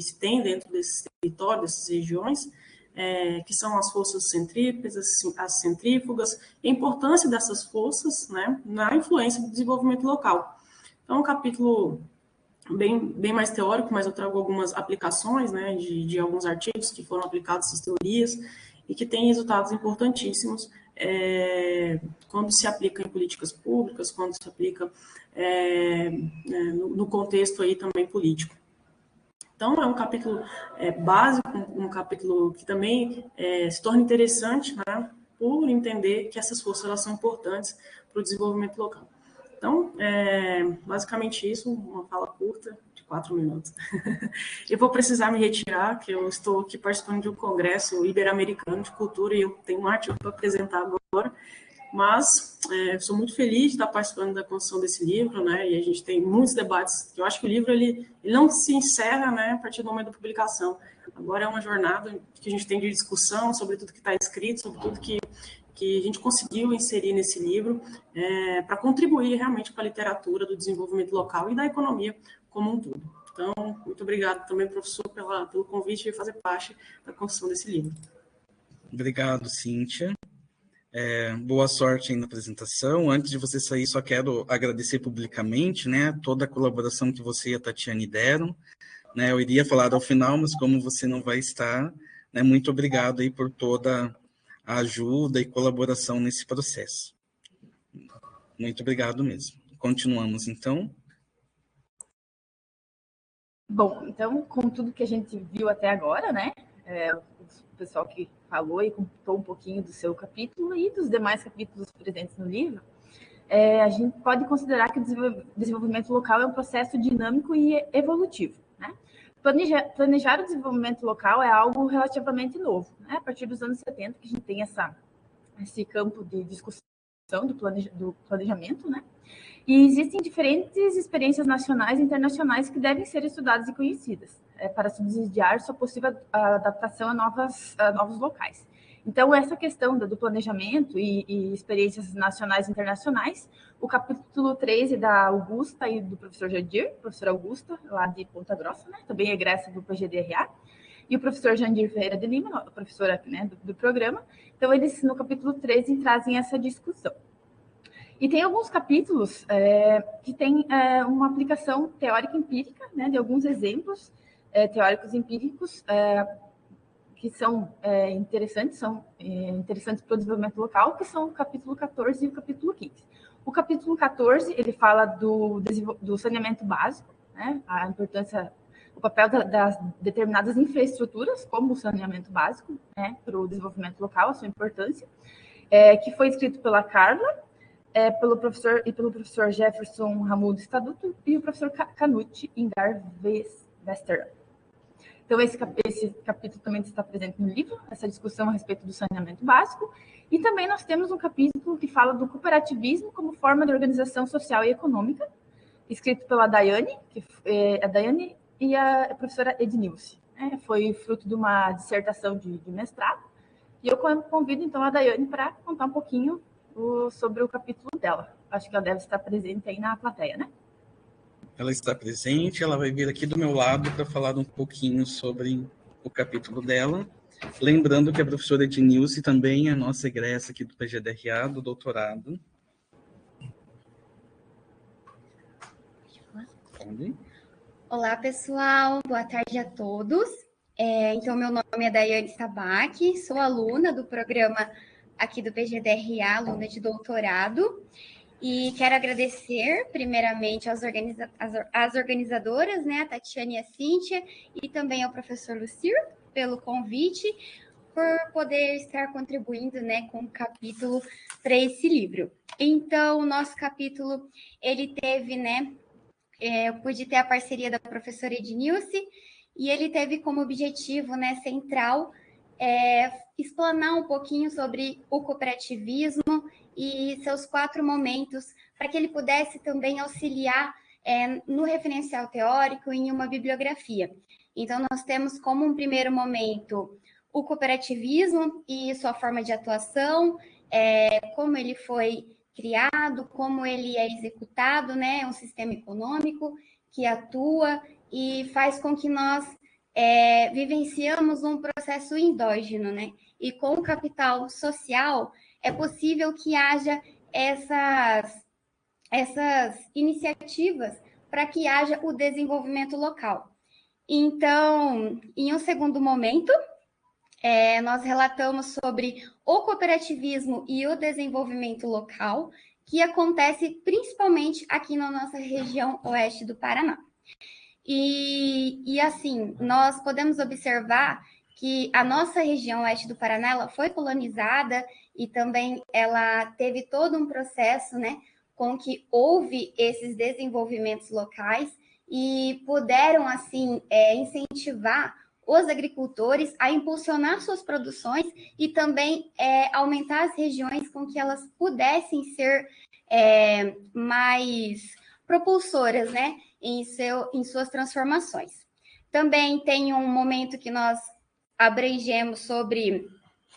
se tem dentro desses territórios, dessas regiões, que são as forças centrípetas, as centrífugas, e a importância dessas forças, né, na influência do desenvolvimento local. Então, é um capítulo bem mais teórico, mas eu trago algumas aplicações, né, de alguns artigos que foram aplicados essas teorias e que têm resultados importantíssimos quando se aplica em políticas públicas, quando se aplica no contexto aí também político. Então, é um capítulo básico, um capítulo que também se torna interessante, né, por entender que essas forças elas são importantes para o desenvolvimento local. Então, basicamente isso, uma fala curta, de 4 minutos. Eu vou precisar me retirar, que eu estou aqui participando de um congresso ibero-americano de cultura e eu tenho um artigo para apresentar agora, mas sou muito feliz de estar participando da construção desse livro, né, e a gente tem muitos debates. Eu acho que o livro ele não se encerra, né, a partir do momento da publicação. Agora é uma jornada que a gente tem de discussão sobre tudo que está escrito, sobre tudo que a gente conseguiu inserir nesse livro para contribuir realmente com a literatura do desenvolvimento local e da economia como um todo. Então, muito obrigado também, professor, pelo convite de fazer parte da construção desse livro. Obrigado, Cíntia. Boa sorte aí na apresentação. Antes de você sair, só quero agradecer publicamente, né, toda a colaboração que você e a Tatiane deram. Né, eu iria falar ao final, mas como você não vai estar, né, muito obrigado aí por toda a ajuda e colaboração nesse processo. Muito obrigado mesmo. Continuamos, então. Bom, então, com tudo que a gente viu até agora, né, o pessoal que falou e contou um pouquinho do seu capítulo e dos demais capítulos presentes no livro, a gente pode considerar que o desenvolvimento local é um processo dinâmico e evolutivo, né? Planejar o desenvolvimento local é algo relativamente novo, né? A partir dos anos 70 que a gente tem esse campo de discussão do planejamento, né? E existem diferentes experiências nacionais e internacionais que devem ser estudadas e conhecidas para subsidiar sua possível adaptação a novos locais. Então, essa questão do planejamento e experiências nacionais e internacionais, o capítulo 13 da Augusta e do professor Jandir, professora Augusta, lá de Ponta Grossa, né, também egressa do PGDRA, e o professor Jandir Ferreira de Lima, professora, né, do programa. Então, eles, no capítulo 13, trazem essa discussão. E tem alguns capítulos que têm uma aplicação teórica empírica, né, de alguns exemplos teóricos empíricos que são interessantes para o desenvolvimento local, que são o capítulo 14 e o capítulo 15. O capítulo 14, ele fala do saneamento básico, né, a importância, o papel das determinadas infraestruturas, como o saneamento básico, né, para o desenvolvimento local, a sua importância, que foi escrito pela Carla, pelo professor Jefferson Ramudo Staduto e o professor Canute Ingar Westerland. Então, esse capítulo também está presente no livro, essa discussão a respeito do saneamento básico. E também nós temos um capítulo que fala do cooperativismo como forma de organização social e econômica, escrito pela Daiane, a Daiane e a professora Ednilce. Foi fruto de uma dissertação de mestrado. E eu convido, então, a Daiane para contar um pouquinho sobre o capítulo dela. Acho que ela deve estar presente aí na plateia, né? Ela está presente, ela vai vir aqui do meu lado para falar um pouquinho sobre o capítulo dela. Lembrando que a professora Ednilce também é nossa egressa aqui do PGDRA, do doutorado. Olá, pessoal. Boa tarde a todos. Então, meu nome é Daiane Sabac, sou aluna do programa aqui do PGDRA, aluna de doutorado. E quero agradecer, primeiramente, às organizadoras, né, a Tatiane e a Cíntia, e também ao professor Lucir, pelo convite. por poder estar contribuindo, né, com o capítulo para esse livro. Então, o nosso capítulo, ele teve, né, eu pude ter a parceria da professora Ednilce, e ele teve como objetivo, né, central, explanar um pouquinho sobre o cooperativismo e seus 4 momentos, para que ele pudesse também auxiliar no referencial teórico em uma bibliografia. Então, nós temos como um primeiro momento o cooperativismo e sua forma de atuação, como ele foi criado, como ele é executado, né? É um sistema econômico que atua e faz com que nós vivenciamos um processo endógeno, né? E com o capital social é possível que haja essas iniciativas para que haja o desenvolvimento local. Então, em um segundo momento, nós relatamos sobre o cooperativismo e o desenvolvimento local, que acontece principalmente aqui na nossa região oeste do Paraná. E assim, nós podemos observar que a nossa região oeste do Paraná ela foi colonizada e também ela teve todo um processo, né, com que houve esses desenvolvimentos locais e puderam, assim, incentivar os agricultores a impulsionar suas produções e também aumentar as regiões com que elas pudessem ser mais propulsoras, né, em suas transformações. Também tem um momento que nós abrangemos sobre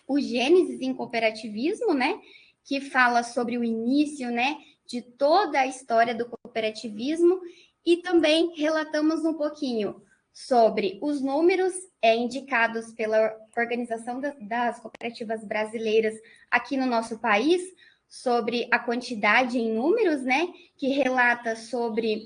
o Gênesis em cooperativismo, né, que fala sobre o início, né, de toda a história do cooperativismo, e também relatamos um pouquinho sobre os números indicados pela Organização das Cooperativas Brasileiras aqui no nosso país, sobre a quantidade em números, né, que relata sobre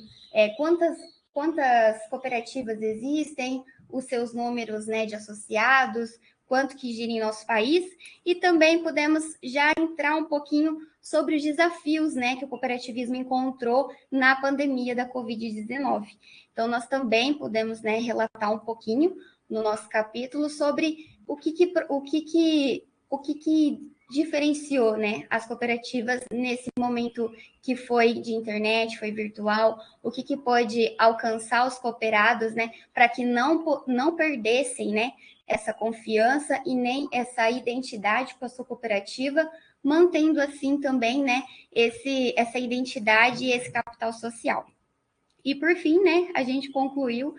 quantas cooperativas existem, os seus números, né, de associados, quanto que gira em nosso país, e também podemos já entrar um pouquinho sobre os desafios, né, que o cooperativismo encontrou na pandemia da Covid-19. Então, nós também podemos, né, relatar um pouquinho no nosso capítulo sobre o que diferenciou, né, as cooperativas nesse momento que foi de internet, foi virtual, o que pode alcançar os cooperados, né, para que não perdessem, né, essa confiança e nem essa identidade com a sua cooperativa, mantendo assim também, né, essa identidade e esse capital social. E por fim, né, a gente concluiu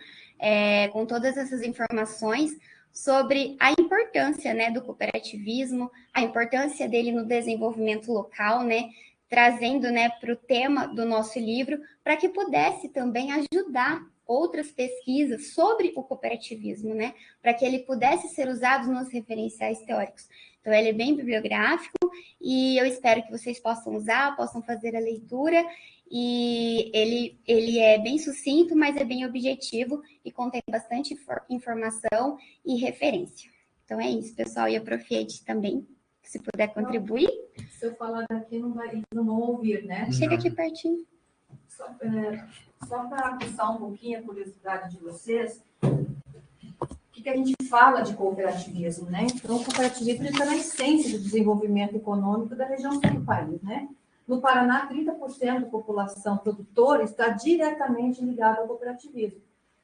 com todas essas informações sobre a importância, né, do cooperativismo, a importância dele no desenvolvimento local, né, trazendo, né, para o tema do nosso livro, para que pudesse também ajudar outras pesquisas sobre o cooperativismo, né, para que ele pudesse ser usado nos referenciais teóricos. Então, ele é bem bibliográfico e eu espero que vocês possam usar, possam fazer a leitura, e ele é bem sucinto, mas é bem objetivo e contém bastante informação e referência. Então, é isso, pessoal, e a Profiete também, se puder contribuir. Se eu falar daqui, eles não vão ouvir, né? Chega aqui pertinho. Só para aguçar um pouquinho a curiosidade de vocês, o que a gente fala de cooperativismo, né? Então, o cooperativismo está na essência do desenvolvimento econômico da região sul do país, né? No Paraná, 30% da população produtora está diretamente ligada ao cooperativismo.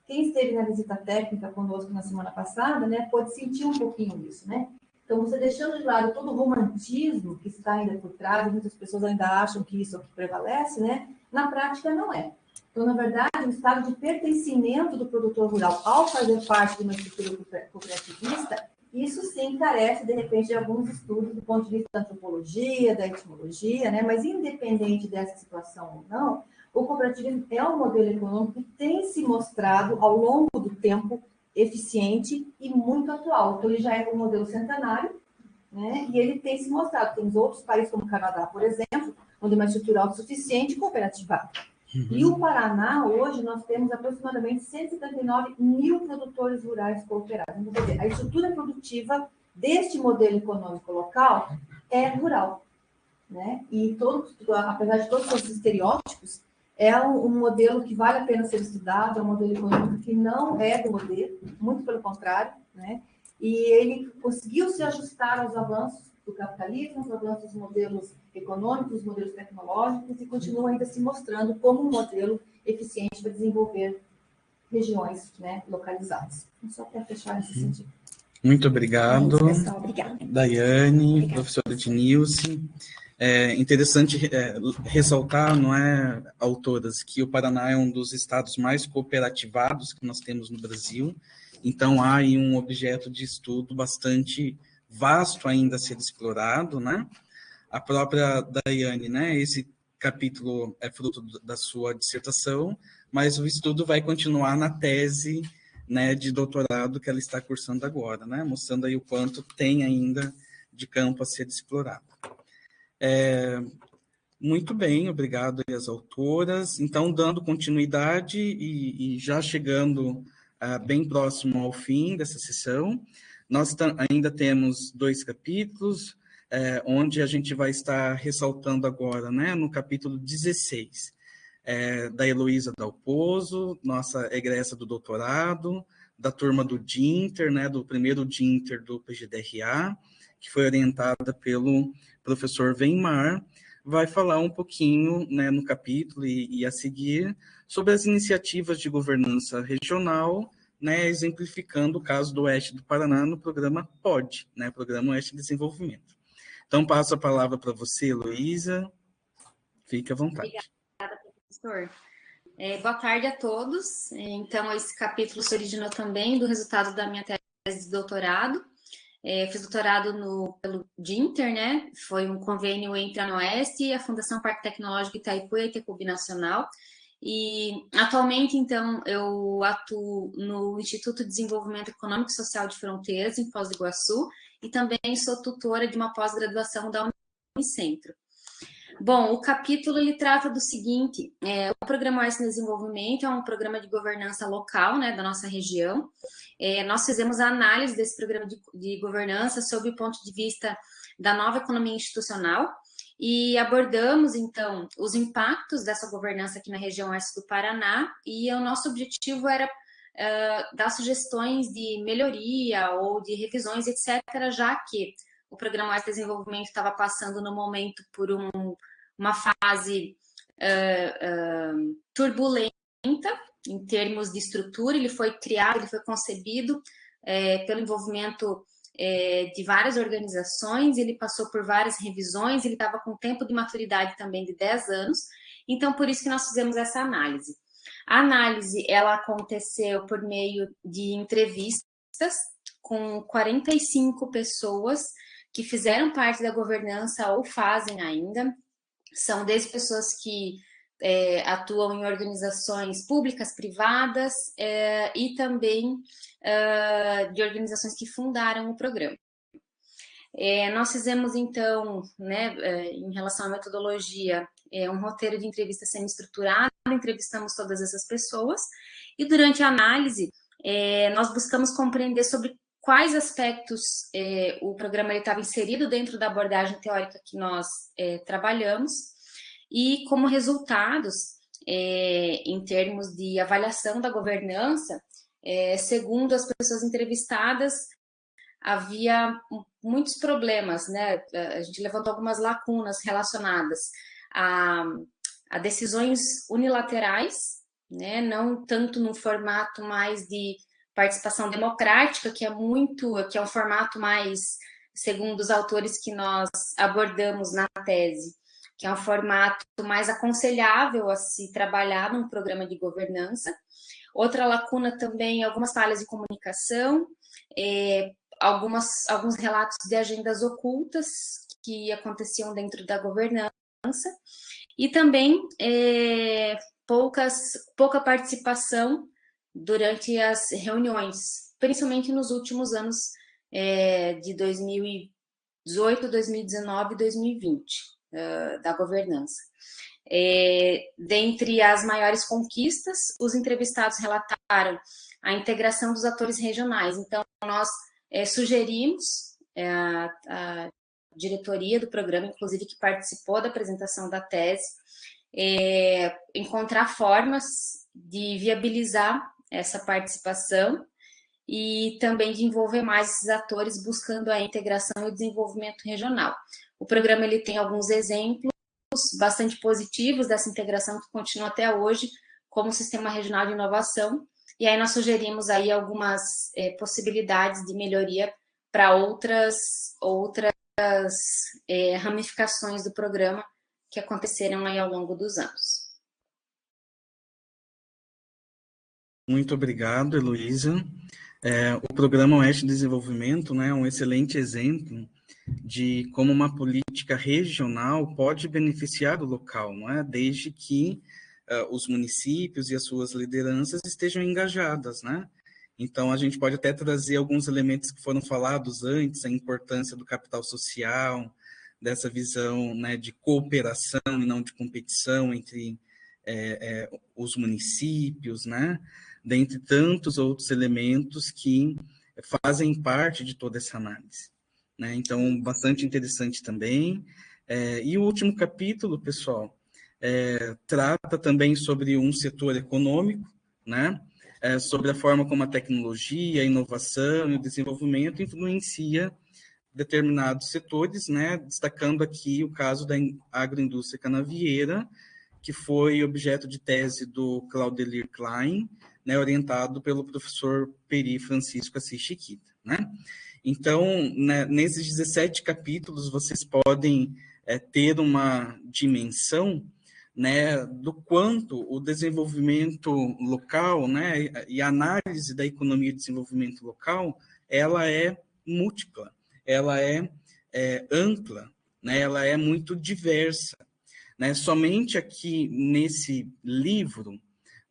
Quem esteve na visita técnica conosco na semana passada, né, pode sentir um pouquinho isso, né? Então, você deixando de lado todo o romantismo que está ainda por trás, muitas pessoas ainda acham que isso é o que prevalece, né? Na prática, não é. Então, na verdade, o estado de pertencimento do produtor rural ao fazer parte de uma estrutura cooperativista, isso sim carece, de repente, de alguns estudos do ponto de vista da antropologia, da etimologia, né? Mas independente dessa situação ou não, o cooperativismo é um modelo econômico que tem se mostrado ao longo do tempo eficiente e muito atual. Então, ele já é um modelo centenário, né? E ele tem se mostrado. Tem outros países, como o Canadá, por exemplo, onde é uma estrutura autossuficiente e cooperativada. E o Paraná, hoje, nós temos aproximadamente 179 mil produtores rurais cooperados. Então, quer dizer, a estrutura produtiva deste modelo econômico local é rural, né? E apesar de todos os estereótipos, é um modelo que vale a pena ser estudado, é um modelo econômico que não é do modelo, muito pelo contrário, né? e ele conseguiu se ajustar aos avanços do capitalismo, aos avanços dos modelos econômicos, dos modelos tecnológicos, e continua ainda se mostrando como um modelo eficiente para desenvolver regiões, né, localizadas. Só para fechar nesse sentido. Muito obrigado, Obrigada. Daiane, Obrigada. professora Ednilce. É interessante ressaltar, não é, autoras, que o Paraná é um dos estados mais cooperativados que nós temos no Brasil, então há aí um objeto de estudo bastante vasto ainda a ser explorado, né? A própria Daiane, né, esse capítulo é fruto da sua dissertação, mas o estudo vai continuar na tese, né, de doutorado que ela está cursando agora, né, mostrando aí o quanto tem ainda de campo a ser explorado. Muito bem, obrigado às autoras. Então, dando continuidade e já chegando bem próximo ao fim dessa sessão, nós ainda temos 2 capítulos, onde a gente vai estar ressaltando agora, né, no capítulo 16, da Heloísa Dalpozo, nossa egressa do doutorado, da turma do DINTER, né, do primeiro DINTER do PGDRA, que foi orientada pelo professor Weimar, vai falar um pouquinho, né, no capítulo e a seguir sobre as iniciativas de governança regional, né, exemplificando o caso do Oeste do Paraná no programa POD, né, Programa Oeste de Desenvolvimento. Então, passo a palavra para você, Heloísa. Fique à vontade. Obrigada, professor. Boa tarde a todos. Então, esse capítulo se originou também do resultado da minha tese de doutorado. Fiz doutorado pelo DINTER, né? Foi um convênio entre a Noeste e a Fundação Parque Tecnológico Itaipu e a Itaipu Binacional. E, atualmente, então, eu atuo no Instituto de Desenvolvimento Econômico e Social de Fronteiras, em Foz do Iguaçu, e também sou tutora de uma pós-graduação da Unicentro. Bom, o capítulo ele trata do seguinte: o Programa Oeste de Desenvolvimento é um programa de governança local, né, da nossa região. Nós fizemos a análise desse programa de governança sob o ponto de vista da nova economia institucional e abordamos, então, os impactos dessa governança aqui na região oeste do Paraná, e o nosso objetivo era dar sugestões de melhoria ou de revisões, etc., já que o Programa Oeste de Desenvolvimento estava passando no momento por uma fase turbulenta em termos de estrutura. Ele foi criado, ele foi concebido pelo envolvimento de várias organizações, ele passou por várias revisões, ele estava com tempo de maturidade também de 10 anos, então por isso que nós fizemos essa análise. A análise, ela aconteceu por meio de entrevistas com 45 pessoas que fizeram parte da governança ou fazem ainda. São desde pessoas que atuam em organizações públicas, privadas, e também de organizações que fundaram o programa. Nós fizemos, então, né, em relação à metodologia, um roteiro de entrevista semi-estruturado, entrevistamos todas essas pessoas, e durante a análise, nós buscamos compreender sobre quais aspectos o programa estava inserido dentro da abordagem teórica que nós trabalhamos, e como resultados, em termos de avaliação da governança, segundo as pessoas entrevistadas, havia muitos problemas, né? A gente levantou algumas lacunas relacionadas a decisões unilaterais, né? Não tanto no formato mais de participação democrática, que é um formato mais, segundo os autores que nós abordamos na tese, que é um formato mais aconselhável a se trabalhar num programa de governança. Outra lacuna também, algumas falhas de comunicação, alguns relatos de agendas ocultas que aconteciam dentro da governança, e também pouca participação durante as reuniões, principalmente nos últimos anos de 2018, 2019 e 2020. Da governança. Dentre as maiores conquistas, os entrevistados relataram a integração dos atores regionais. Então, nós sugerimos a diretoria do programa, inclusive, que participou da apresentação da tese, encontrar formas de viabilizar essa participação e também de envolver mais esses atores buscando a integração e o desenvolvimento regional. O programa ele tem alguns exemplos bastante positivos dessa integração que continua até hoje, como o Sistema Regional de Inovação, e aí nós sugerimos aí algumas possibilidades de melhoria para outras ramificações do programa que aconteceram aí ao longo dos anos. Muito obrigado, Heloísa. O Programa Oeste de Desenvolvimento, né, é um excelente exemplo de como uma política regional pode beneficiar o local, não é? Desde que os municípios e as suas lideranças estejam engajadas, né? Então, a gente pode até trazer alguns elementos que foram falados antes, a importância do capital social, dessa visão, né, de cooperação e não de competição entre os municípios, né? Dentre tantos outros elementos que fazem parte de toda essa análise, né? Então, bastante interessante também. E o último capítulo, pessoal, trata também sobre um setor econômico, né? Sobre a forma como a tecnologia, a inovação e o desenvolvimento influencia determinados setores, né? Destacando aqui o caso da agroindústria canavieira, que foi objeto de tese do Claudelir Klein, né? Orientado pelo professor Peri Francisco Assis Chiquita, né? Então, né, nesses 17 capítulos, vocês podem ter uma dimensão, né, do quanto o desenvolvimento local, né, e a análise da economia de desenvolvimento local, ela é múltipla, ela é ampla, né, ela é muito diversa, né? Somente aqui nesse livro,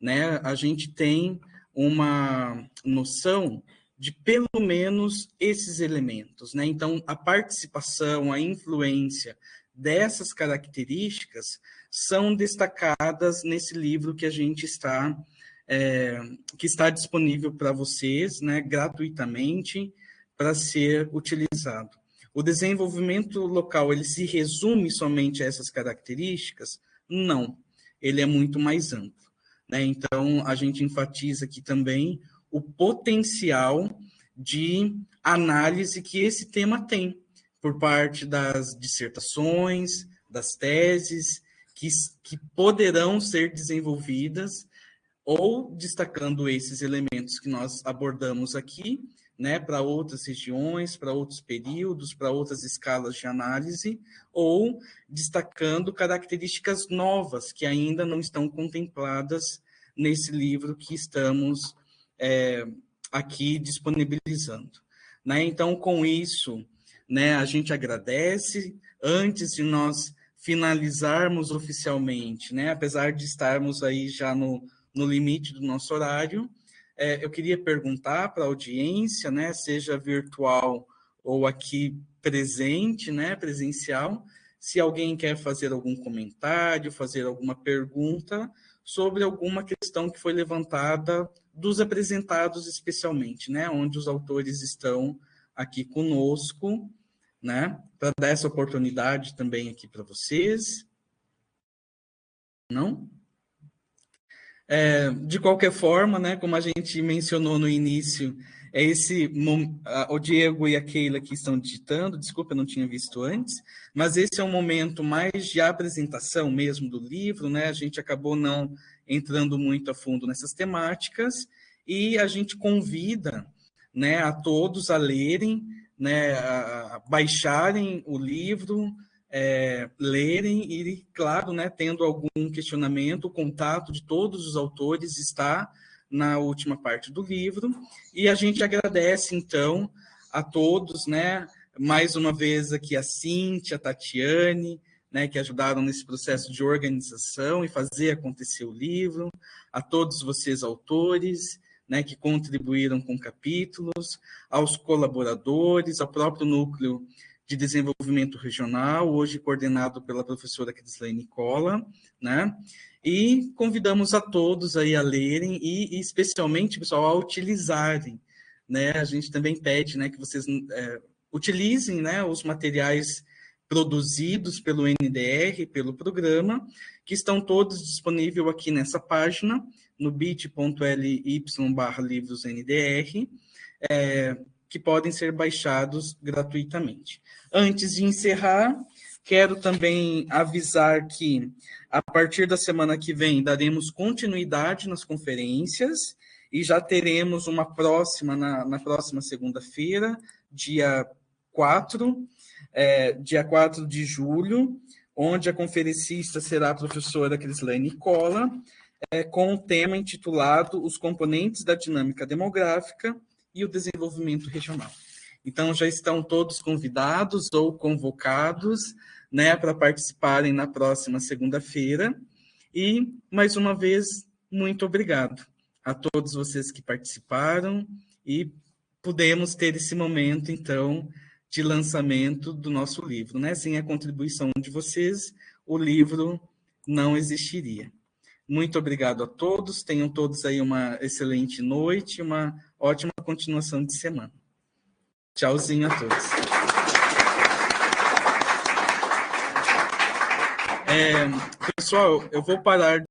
né, a gente tem uma noção de pelo menos esses elementos, né? Então, a participação, a influência dessas características são destacadas nesse livro que a gente que está disponível para vocês, né, gratuitamente, para ser utilizado. O desenvolvimento local, ele se resume somente a essas características? Não, ele é muito mais amplo, né? Então, a gente enfatiza aqui também o potencial de análise que esse tema tem por parte das dissertações, das teses, que poderão ser desenvolvidas ou destacando esses elementos que nós abordamos aqui, né, para outras regiões, para outros períodos, para outras escalas de análise, ou destacando características novas que ainda não estão contempladas nesse livro que estamos aqui disponibilizando, né? Então, com isso, né, a gente agradece. Antes de nós finalizarmos oficialmente, né, apesar de estarmos aí já no limite do nosso horário, eu queria perguntar para a audiência, né, seja virtual ou aqui presente, né, presencial, se alguém quer fazer algum comentário, fazer alguma pergunta sobre alguma questão que foi levantada dos apresentados especialmente, né, onde os autores estão aqui conosco, né, para dar essa oportunidade também aqui para vocês. Não? De qualquer forma, né, como a gente mencionou no início, o Diego e a Keila que estão digitando, desculpa, eu não tinha visto antes, mas esse é um momento mais de apresentação mesmo do livro, né? A gente acabou não entrando muito a fundo nessas temáticas, e a gente convida, né, a todos a lerem, né, a baixarem o livro, lerem e, claro, né, tendo algum questionamento, o contato de todos os autores está na última parte do livro, e a gente agradece, então, a todos, né, mais uma vez aqui a Cíntia, a Tatiane, né, que ajudaram nesse processo de organização e fazer acontecer o livro, a todos vocês autores, né, que contribuíram com capítulos, aos colaboradores, ao próprio núcleo de desenvolvimento regional, hoje coordenado pela professora Crislane Cola, né? E convidamos a todos aí a lerem e especialmente, pessoal, a utilizarem, né? A gente também pede, né, que vocês utilizem, né, os materiais produzidos pelo NDR, pelo programa, que estão todos disponíveis aqui nessa página, no bit.ly/livrosndr. que podem ser baixados gratuitamente. Antes de encerrar, quero também avisar que, a partir da semana que vem, daremos continuidade nas conferências e já teremos uma próxima, na próxima segunda-feira, dia 4 de julho, onde a conferencista será a professora Crislane Cola, com o tema intitulado Os Componentes da Dinâmica Demográfica e o Desenvolvimento Regional. Então, já estão todos convidados ou convocados, né, para participarem na próxima segunda-feira. E, mais uma vez, muito obrigado a todos vocês que participaram e pudemos ter esse momento, então, de lançamento do nosso livro, né? Sem a contribuição de vocês, o livro não existiria. Muito obrigado a todos, tenham todos aí uma excelente noite, uma ótima continuação de semana. Tchauzinho a todos. Pessoal, eu vou parar